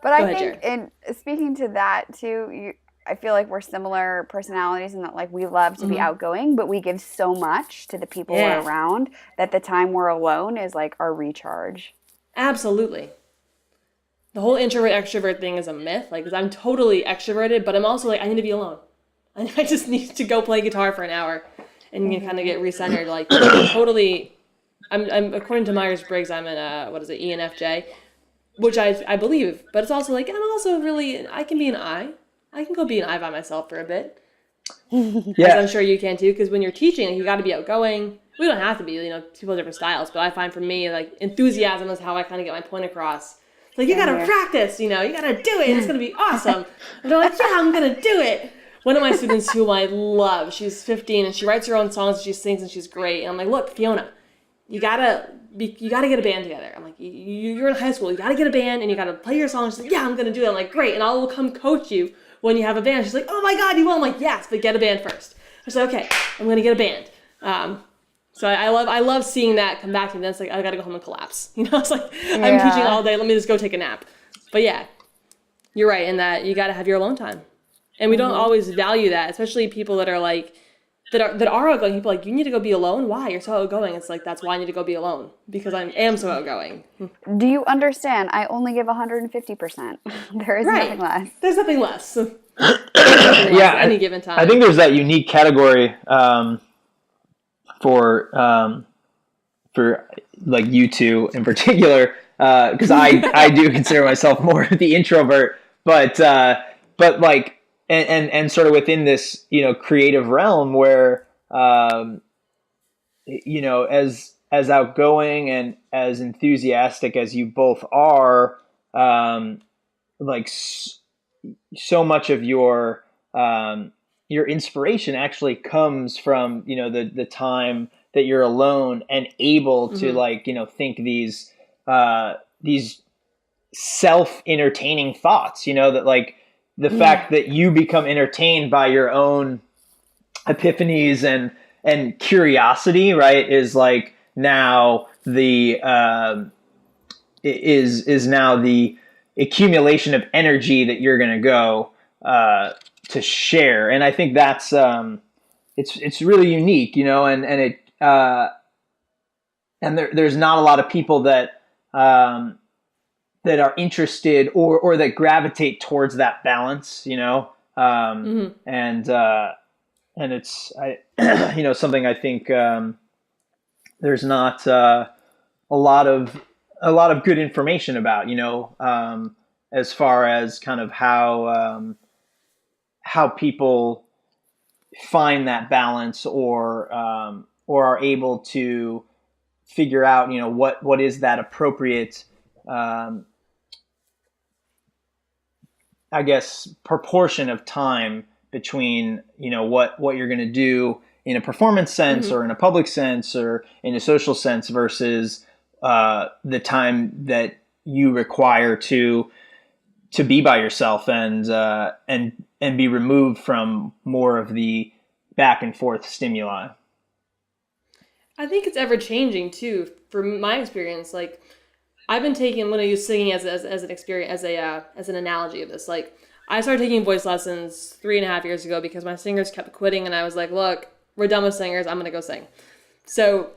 But I think, in speaking to that too, I feel like we're similar personalities in that, like, we love to be outgoing, but we give so much to the people we're around that the time we're alone is like our recharge. Absolutely. The whole introvert-extrovert thing is a myth. Like, 'cause I'm totally extroverted, but I'm also like, I need to be alone. I just need to go play guitar for an hour and you kind of get recentered. Like, totally, I'm according to Myers-Briggs, I'm an, ENFJ, which I believe, but it's also like, I'm also really, I can be an I. I can go be an I by myself for a bit. Yeah. As I'm sure you can too, because when you're teaching, you got to be outgoing. We don't have to be, people have different styles, but I find for me, like, enthusiasm is how I kind of get my point across. Like, you got to practice, you got to do it. It's going to be awesome. And they're like, yeah, I'm going to do it. One of my students who I love, she's 15 and she writes her own songs and she sings and she's great. And I'm like, look, Fiona, you gotta get a band together. I'm like, you're in high school, you gotta get a band and you gotta play your songs. She's like, yeah, I'm gonna do it. I'm like, great, and I will come coach you when you have a band. She's like, oh my God, you will? I'm like, yes, but get a band first. I said, okay, I'm gonna get a band. So I love seeing that come back to me. Then it's like, I gotta go home and collapse. It's like, I'm teaching all day, let me just go take a nap. But yeah, you're right in that you gotta have your alone time. And we don't always value that, especially people that are like, that are outgoing. People are like, you need to go be alone? Why? You're so outgoing. It's like, that's why I need to go be alone, because I am so outgoing. Do you understand? I only give 150%. There is nothing less. There's nothing less. At any given time. I think there's that unique category for like you two in particular, because I do consider myself more the introvert, but like, and sort of within this, creative realm where, as outgoing and as enthusiastic as you both are, like so much of your inspiration actually comes from, the time that you're alone and able to think these self-entertaining thoughts, that like, the fact that you become entertained by your own epiphanies and curiosity, right, is like now the is now the accumulation of energy that you're going to go to share, and I think that's it's really unique, and it and there's not a lot of people that that are interested or that gravitate towards that balance, and it's something I think there's not a lot of good information about, as far as kind of how people find that balance or are able to figure out, what is that appropriate I guess proportion of time between, what you're going to do in a performance sense or in a public sense or in a social sense versus the time that you require to be by yourself and be removed from more of the back and forth stimuli. I think it's ever changing too. From my experience, like, I've been taking when I use singing as an experience, as an analogy of this. Like, I started taking voice lessons 3.5 years ago because my singers kept quitting, and I was like, look, we're done with singers. I'm going to go sing. So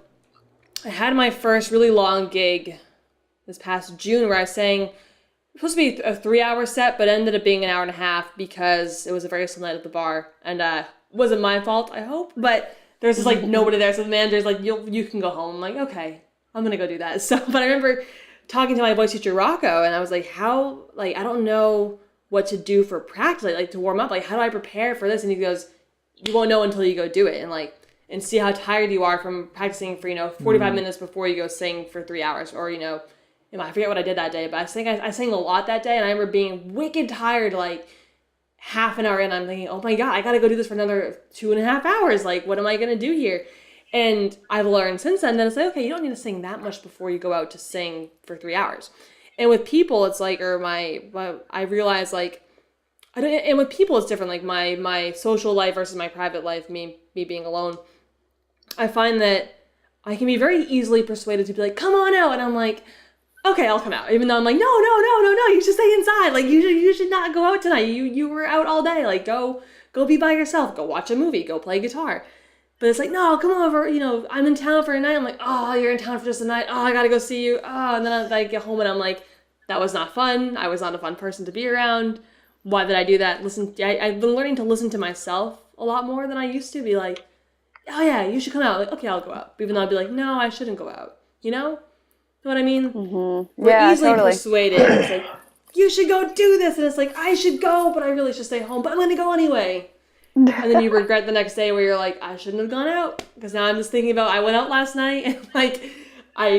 I had my first really long gig this past June where I sang, it was supposed to be a 3-hour set, but it ended up being an hour and a half because it was a very slow night at the bar. And it wasn't my fault, I hope, but there's just like nobody there. So the manager's like, you can go home. I'm like, okay, I'm going to go do that. So, but I remember talking to my voice teacher, Rocco, and I was like, I don't know what to do for practice, like to warm up. Like, how do I prepare for this? And he goes, you won't know until you go do it. And see how tired you are from practicing for, 45 minutes before you go sing for 3 hours. Or, I forget what I did that day, but I sang a lot that day, and I remember being wicked tired, like half an hour in. I'm thinking, oh my God, I got to go do this for another 2.5 hours. Like, what am I going to do here? And I've learned since then that it's like, okay, you don't need to sing that much before you go out to sing for 3 hours. And with people, it's like, I realize like, and with people, it's different. Like my social life versus my private life, me being alone, I find that I can be very easily persuaded to be like, come on out. And I'm like, okay, I'll come out. Even though I'm like, no, you should stay inside. Like you should not go out tonight. You were out all day. Like go be by yourself. Go watch a movie. Go play guitar. But it's like, no, come over. I'm in town for a night. I'm like, oh, you're in town for just a night. Oh, I got to go see you. Oh, and then I get home and I'm like, that was not fun. I was not a fun person to be around. Why did I do that? I've been learning to listen to myself a lot more than I used to. Be like, oh yeah, you should come out. Like, okay, I'll go out. Even though I'd be like, no, I shouldn't go out. You know what I mean? Mm-hmm. We're easily totally persuaded. It's like, you should go do this. And it's like, I should go, but I really should stay home. But I'm going to go anyway. And then you regret the next day where you're like, I shouldn't have gone out. Because now I'm just thinking about, I went out last night and like, I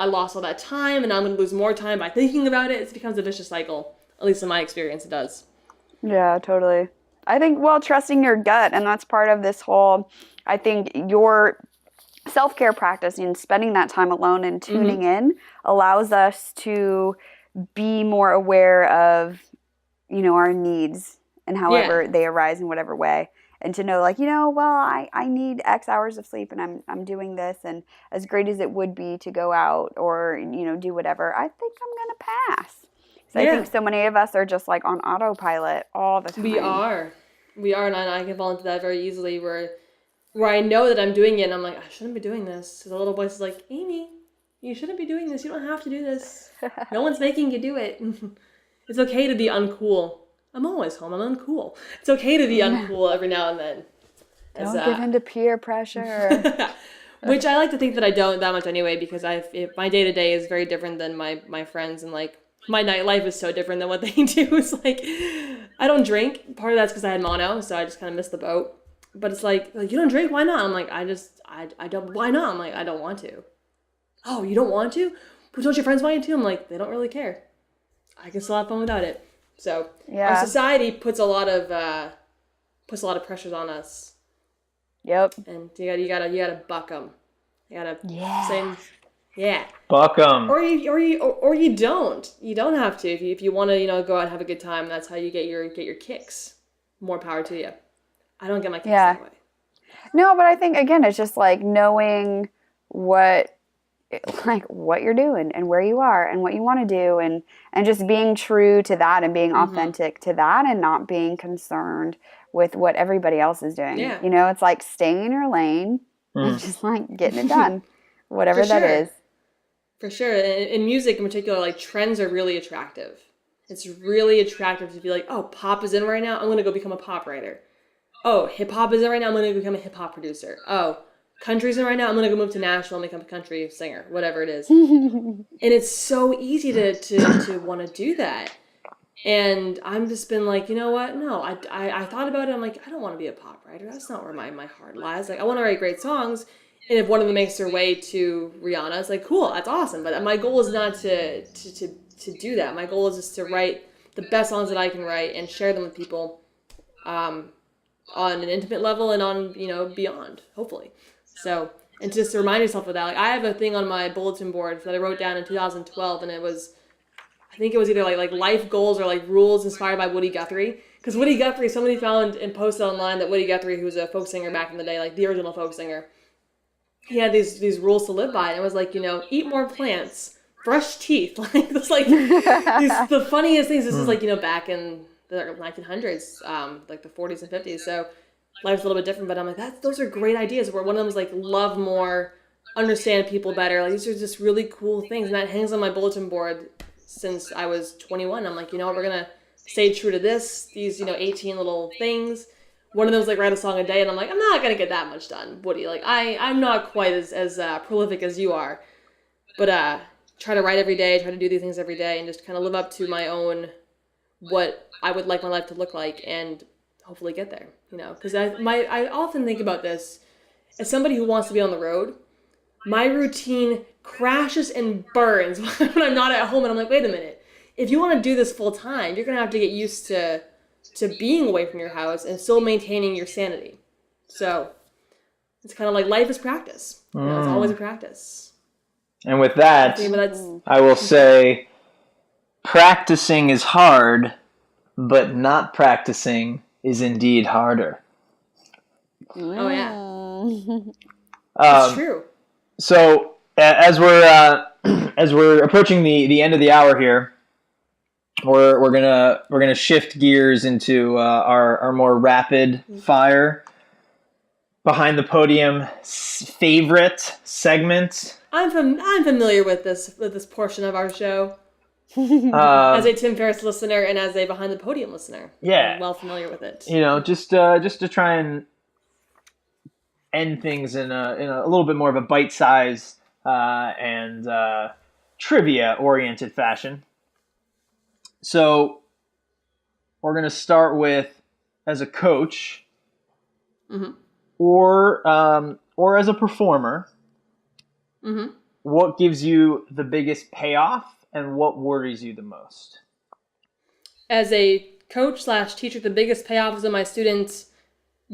lost all that time, and now I'm going to lose more time by thinking about it. It becomes a vicious cycle. At least in my experience, it does. Yeah, totally. I think, trusting your gut, and that's part of this whole, I think your self-care practice and spending that time alone and tuning in allows us to be more aware of, our needs and however they arise in whatever way. And to know, like, I need X hours of sleep and I'm doing this. And as great as it would be to go out or, do whatever, I think I'm going to pass. So I think so many of us are just like on autopilot all the time. We are, and I can fall into that very easily where I know that I'm doing it and I'm like, I shouldn't be doing this. So the little voice is like, Amy, you shouldn't be doing this. You don't have to do this. No one's making you do it. It's okay to be uncool. I'm always home. I'm uncool. It's okay to be uncool every now and then. Don't give in to peer pressure. Which I like to think that I don't that much anyway, because my day-to-day is very different than my friends, and like my nightlife is so different than what they do. It's like, I don't drink. Part of that's because I had mono, so I just kind of missed the boat. But it's like, you don't drink? Why not? I'm like, I don't, why not? I'm like, I don't want to. Oh, you don't want to? But don't your friends want you to? I'm like, they don't really care. I can still have fun without it. So our society puts a lot of pressures on us. Yep. And you gotta buck them. You gotta say, buck them. Or you don't. You don't have to. If you want to, go out and have a good time, that's how you get your kicks. More power to you. I don't get my kicks that way. No, but I think again, it's just like knowing what you're doing and where you are and what you want to do and just being true to that and being authentic to that and not being concerned with what everybody else is doing. Yeah. It's like staying in your lane and just like getting it done, whatever that is. For sure. In music in particular, like trends are really attractive. It's really attractive to be like, oh, pop is in right now. I'm going to go become a pop writer. Oh, hip hop is in right now. I'm going to become a hip hop producer. Oh, country's in right now. I'm going to go move to Nashville and become a country singer, whatever it is. And it's so easy to want to do that. And I'm just been like, you know what? No, I thought about it. I'm like, I don't want to be a pop writer. That's not where my heart lies. Like, I want to write great songs. And if one of them makes their way to Rihanna, it's like, cool, that's awesome. But my goal is not to do that. My goal is just to write the best songs that I can write and share them with people on an intimate level and on, beyond, hopefully. So, and just to remind yourself of that, like I have a thing on my bulletin board that I wrote down in 2012, and I think it was either like life goals or like rules inspired by Woody Guthrie. Because Woody Guthrie, somebody found and posted online that Woody Guthrie, who was a folk singer back in the day, like the original folk singer, he had these rules to live by. And it was like, eat more plants, brush teeth. Like, it's like the funniest things. This is like, back in the 1900s, like the 40s and 50s. So life's a little bit different, but I'm like, those are great ideas. Where one of them is like love more, understand people better. Like these are just really cool things, and that hangs on my bulletin board since I was 21. I'm like, you know what, we're gonna stay true to these 18 little things. One of them was like write a song a day, and I'm like, I'm not gonna get that much done, Woody. Like I'm not quite as prolific as you are, but try to write every day, try to do these things every day, and just kind of live up to my own what I would like my life to look like, and hopefully get there. Because I often think about this as somebody who wants to be on the road. My routine crashes and burns when I'm not at home, and I'm like, wait a minute. If you want to do this full time, you're gonna have to get used to being away from your house and still maintaining your sanity. So it's kind of like life is practice. It's always a practice. And with that, I will say, practicing is hard, but not practicing is indeed harder. Oh yeah, it's true. So as we're approaching the end of the hour here, we're gonna shift gears into our more rapid fire behind the podium favorite segment. I'm familiar with this portion of our show. As a Tim Ferriss listener and as a behind the podium listener, yeah, I'm well familiar with it. Just to try and end things in a little bit more of a bite-sized and trivia-oriented fashion. So we're going to start with, as a coach, or as a performer, what gives you the biggest payoff and what worries you the most? As a coach / teacher, the biggest payoff is when my students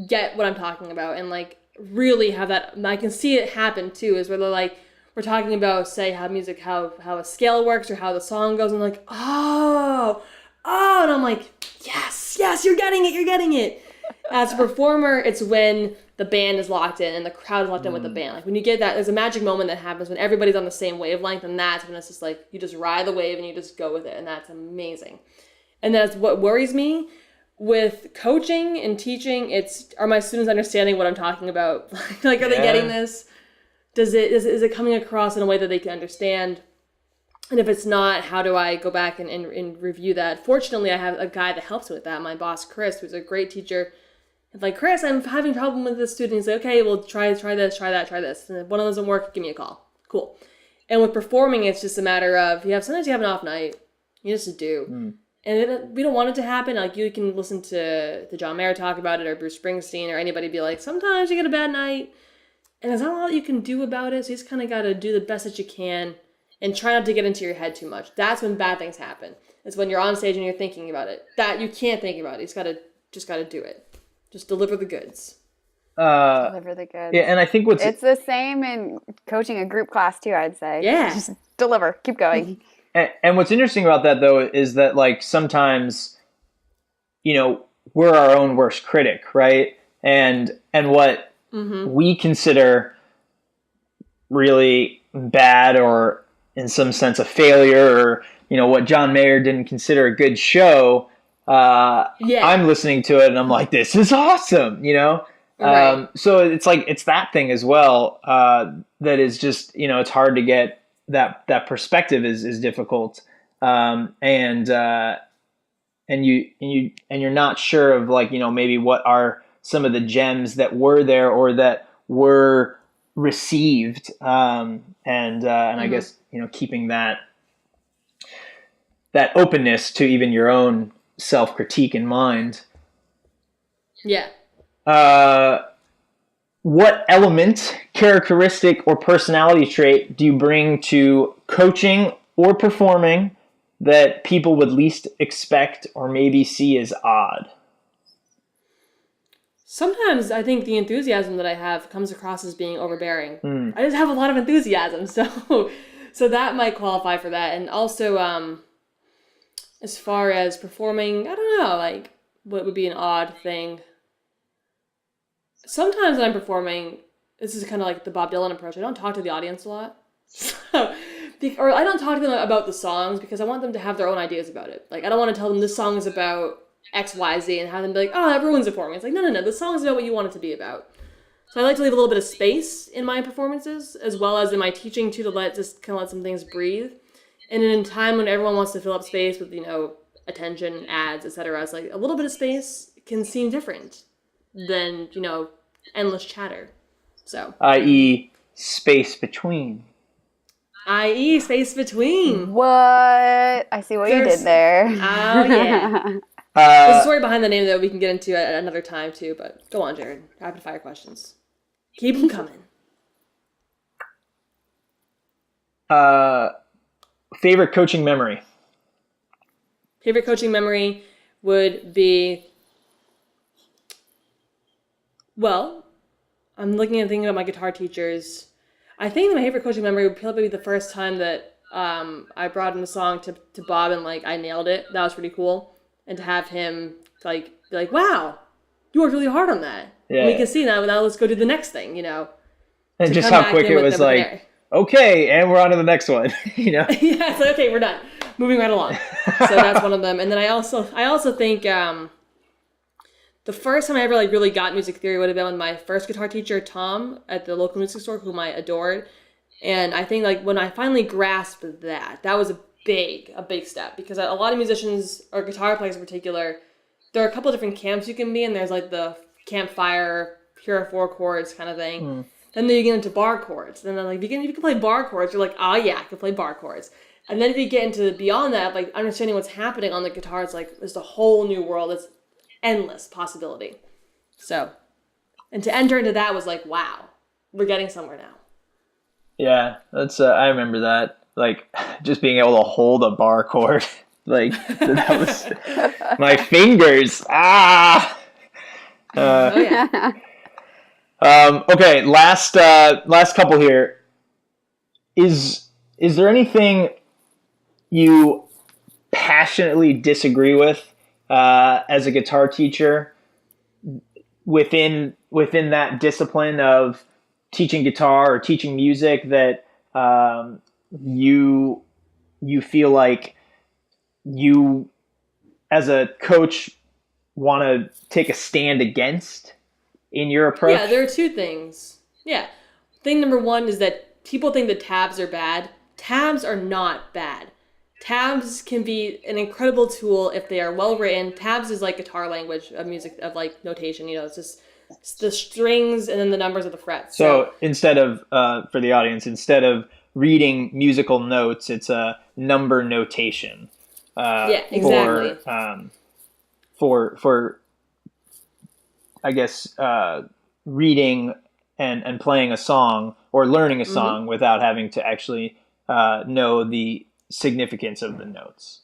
get what I'm talking about and like really have that. I can see it happen too, is where they're like, we're talking about, say, how a scale works or how the song goes, and like, oh, and I'm like, yes, you're getting it. As a performer, it's when the band is locked in and the crowd is locked in with the band. Like when you get that, there's a magic moment that happens when everybody's on the same wavelength, and that's when it's just like, you just ride the wave and you just go with it, and that's amazing. And that's what worries me. With coaching and teaching, are my students understanding what I'm talking about? Like, are they getting this? Is it coming across in a way that they can understand? And if it's not, how do I go back and review that? Fortunately, I have a guy that helps me with that, my boss, Chris, who's a great teacher. It's like, Chris, I'm having a problem with this student. He's like, okay, well, try this, try that, try this. And if one of those doesn't work, give me a call. Cool. And with performing, it's just a matter of, sometimes you have an off night. You just do. And we don't want it to happen. Like, you can listen to John Mayer talk about it, or Bruce Springsteen, or anybody be like, sometimes you get a bad night. And there's not a lot you can do about it, so you just kind of got to do the best that you can and try not to get into your head too much. That's when bad things happen. It's when you're on stage and you're thinking about it. That you can't think about it. You just got to do it. Just deliver the goods. Deliver the goods. Yeah, and I think it's the same in coaching a group class too, I'd say. Yeah. Just deliver. Keep going. And what's interesting about that, though, is that, like, sometimes, we're our own worst critic, right? And what we consider really bad, or in some sense a failure, or, what John Mayer didn't consider a good show, I'm listening to it and I'm like, this is awesome, Right. So it's like, it's that thing as well, that is just, it's hard to get. That perspective is difficult, and you're not sure of, like, maybe what are some of the gems that were there or that were received, and I guess keeping that openness to even your own self-critique in mind. Yeah. What element, characteristic, or personality trait do you bring to coaching or performing that people would least expect or maybe see as odd? Sometimes I think the enthusiasm that I have comes across as being overbearing. I just have a lot of enthusiasm, so that might qualify for that. And also, as far as performing, I don't know, like, what would be an odd thing? Sometimes when I'm performing, this is kind of like the Bob Dylan approach. I don't talk to the audience a lot. Or I don't talk to them about the songs because I want them to have their own ideas about it. Like, I don't want to tell them this song is about X, Y, Z, and have them be like, oh, that ruins it for me. It's like, no, the song's about what you want it to be about. So I like to leave a little bit of space in my performances, as well as in my teaching too, to let some things breathe. And in a time when everyone wants to fill up space with, attention, ads, etc., it's like a little bit of space can seem different than, endless chatter. So, i.e., space between. I.e., space between. What? I see what you did there. Oh, yeah. There's a story behind the name that we can get into at another time, too, but go on, Jared. Rapid fire questions. Keep them coming. Favorite coaching memory? Favorite coaching memory would be, well, I'm thinking about my guitar teachers. I think that my favorite coaching memory would probably be the first time that I brought in a song to Bob and I nailed it. That was pretty cool. And to have him be like, wow, you worked really hard on that. Yeah. And we can see now let's go do the next thing, And just how quick it was okay, and we're on to the next one, Yeah, it's like, okay, we're done. Moving right along. So that's one of them. And then I also think the first time I ever really got music theory would have been with my first guitar teacher, Tom, at the local music store, whom I adored. And I think when I finally grasped that was a big step, because a lot of musicians, or guitar players in particular, there are a couple of different camps you can be in. There's the campfire, pure 4 chords kind of thing. Then you get into bar chords. Then if you can play bar chords, you're like, oh yeah, I can play bar chords. And then if you get into beyond that, understanding what's happening on the guitar, it's there's a whole new world. It's endless possibility. So, and to enter into that was wow, we're getting somewhere now. Yeah, that's I remember that. Just being able to hold a bar chord, that was my fingers. Oh yeah. Okay, last couple here. Is there anything you passionately disagree with as a guitar teacher within that discipline of teaching guitar or teaching music that you feel like you as a coach want to take a stand against in your approach? Yeah, there are two things. Yeah. Thing number one is that people think that tabs are bad. Tabs are not bad. Tabs can be an incredible tool if they are well written. Tabs is like guitar language of music, of notation. It's just the strings and then the numbers of the frets. So instead of, for the audience, instead of reading musical notes, it's a number notation. Yeah, exactly. For I guess reading and playing a song or learning a song without having to actually know the significance of the notes.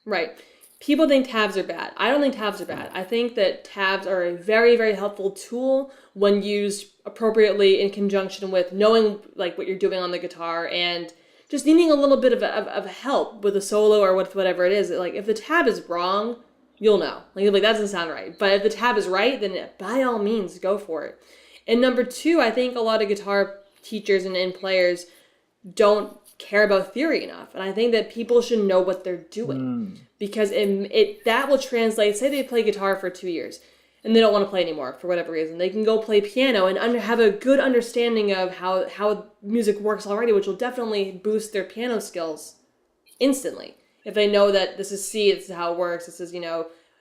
Right. People think tabs are bad. I don't think tabs are bad. I think that tabs are a very, very helpful tool when used appropriately in conjunction with knowing what you're doing on the guitar and just needing a little bit of help with a solo or whatever it is. If the tab is wrong, you'll know. That doesn't sound right. But if the tab is right, then by all means, go for it. And number two, I think a lot of guitar teachers and players don't care about theory enough. And I think that people should know what they're doing. Because that will translate. Say they play guitar for 2 years and they don't want to play anymore for whatever reason. They can go play piano and have a good understanding of how music works already, which will definitely boost their piano skills instantly. If they know that this is C, this is how it works, this is,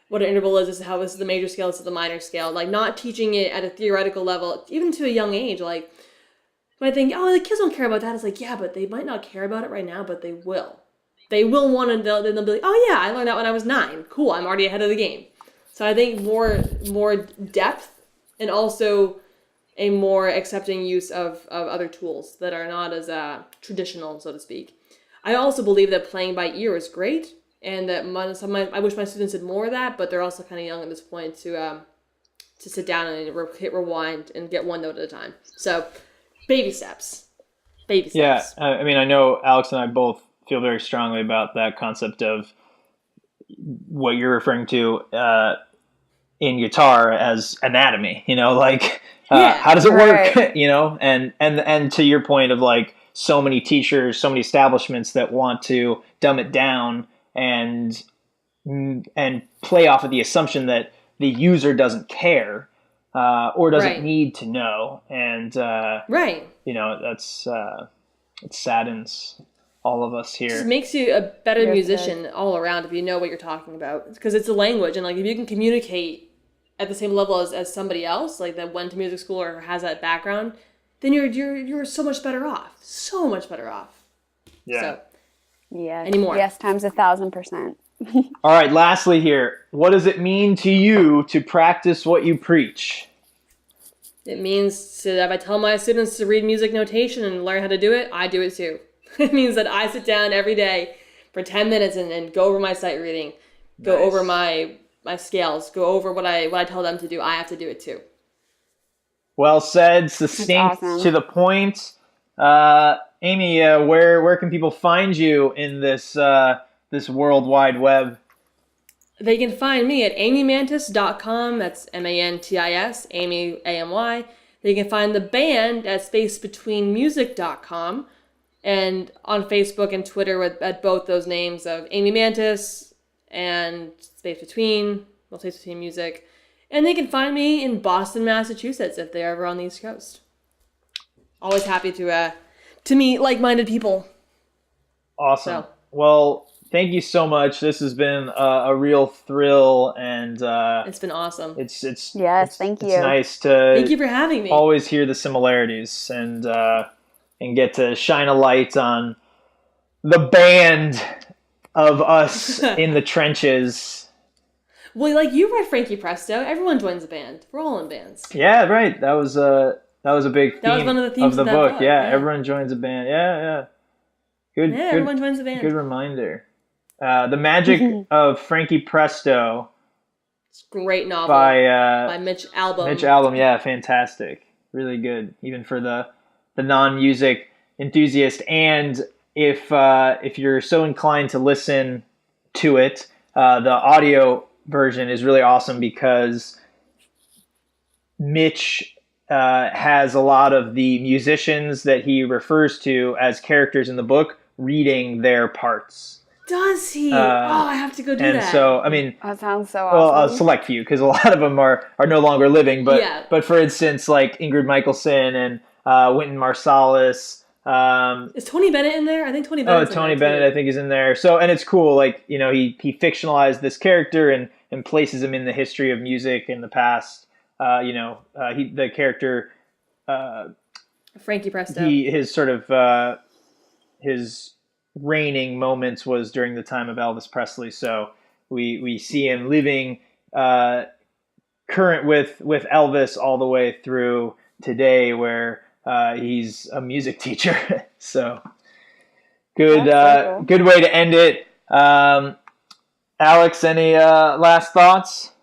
what an interval is, this is the major scale, this is the minor scale. Not teaching it at a theoretical level, even to a young age. I think, oh, the kids don't care about that. It's yeah, but they might not care about it right now, but they will. They will want to, then they'll be like, oh yeah, I learned that when I was 9. Cool, I'm already ahead of the game. So I think more depth and also a more accepting use of other tools that are not as traditional, so to speak. I also believe that playing by ear is great, and that I wish my students did more of that, but they're also kind of young at this point to sit down and hit rewind and get one note at a time. So baby steps. Yeah, I know Alex and I both feel very strongly about that concept of what you're referring to in guitar as anatomy. How does it work? And to your point of so many teachers, so many establishments that want to dumb it down and and play off of the assumption that the user doesn't care or doesn't need to know. And, that's, it saddens all of us here. It just makes you a better musician all around if you know what you're talking about. Because it's a language, and like if you can communicate at the same level as somebody else, like that went to music school or has that background, then you're so much better off. So much better off. Yeah. So, yeah. Anymore. Yes, times 1,000%. All right, lastly here, what does it mean to you to practice what you preach? It means if I tell my students to read music notation and learn how to do it, I do it too. It means that I sit down every day for 10 minutes and go over my sight reading, go over my scales, go over what I tell them to do. I have to do it too. Well said, succinct, to the point. Amy, where can people find you in this World Wide Web? They can find me at amymantis.com. That's MANTIS, Amy, AMY. They can find the band at spacebetweenmusic.com. And on Facebook and Twitter at both those names of Amy Mantis and Space Between Music. And they can find me in Boston, Massachusetts if they're ever on the East Coast. Always happy to meet like-minded people. Awesome. Well, thank you so much. This has been a real thrill, and it's been awesome. Thank you. It's nice to thank you for having me. Always hear the similarities and get to shine a light on the band of us in the trenches. Well, like you read Frankie Presto. Everyone joins a band. We're all in bands. Yeah, right. That was a big theme. That was one of the themes of the book. Yeah, everyone joins a band. Yeah. Good. Everyone joins a band. Good reminder. The Magic of Frankie Presto. It's a great novel by Mitch Albom. Mitch Albom, yeah, fantastic. Really good, even for the non-music enthusiast. And if you're so inclined to listen to it, the audio version is really awesome because Mitch has a lot of the musicians that he refers to as characters in the book reading their parts. Does he? I have to go do that. And so, I mean, that sounds so awesome. Well, a select few, because a lot of them are no longer living. But for instance, like Ingrid Michaelson and Wynton Marsalis. Is Tony Bennett in there? I think Tony Bennett. Tony Bennett, I think, is in there. So, and it's cool. Like, he fictionalized this character and places him in the history of music in the past. The character Frankie Presto. His reigning moments was during the time of Elvis Presley. So we see him living current with Elvis all the way through today, where he's a music teacher. So good good way to end it. Alex, any last thoughts?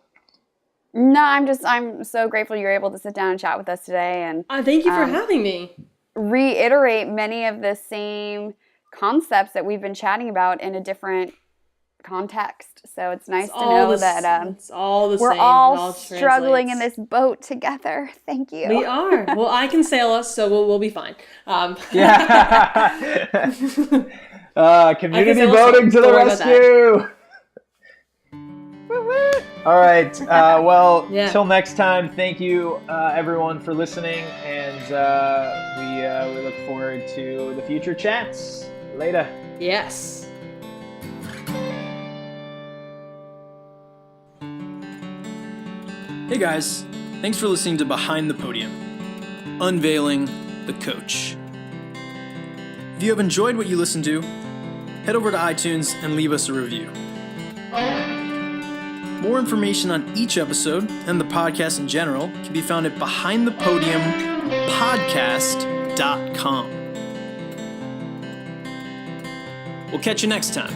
No, I'm so grateful you're able to sit down and chat with us today, and thank you for having me. Reiterate many of the same concepts that we've been chatting about in a different context. So it's nice to know that it's all the we're same. all struggling in this boat together. Thank you. We are. Well, I can sail us, so we'll be fine. Community voting to the rescue. All right. Till next time, thank you, everyone, for listening, and we look forward to the future chats. Later. Yes. Hey guys, thanks for listening to Behind the Podium, Unveiling the Coach. If you have enjoyed what you listened to, head over to iTunes and leave us a review. More information on each episode and the podcast in general can be found at behindthepodiumpodcast.com. We'll catch you next time.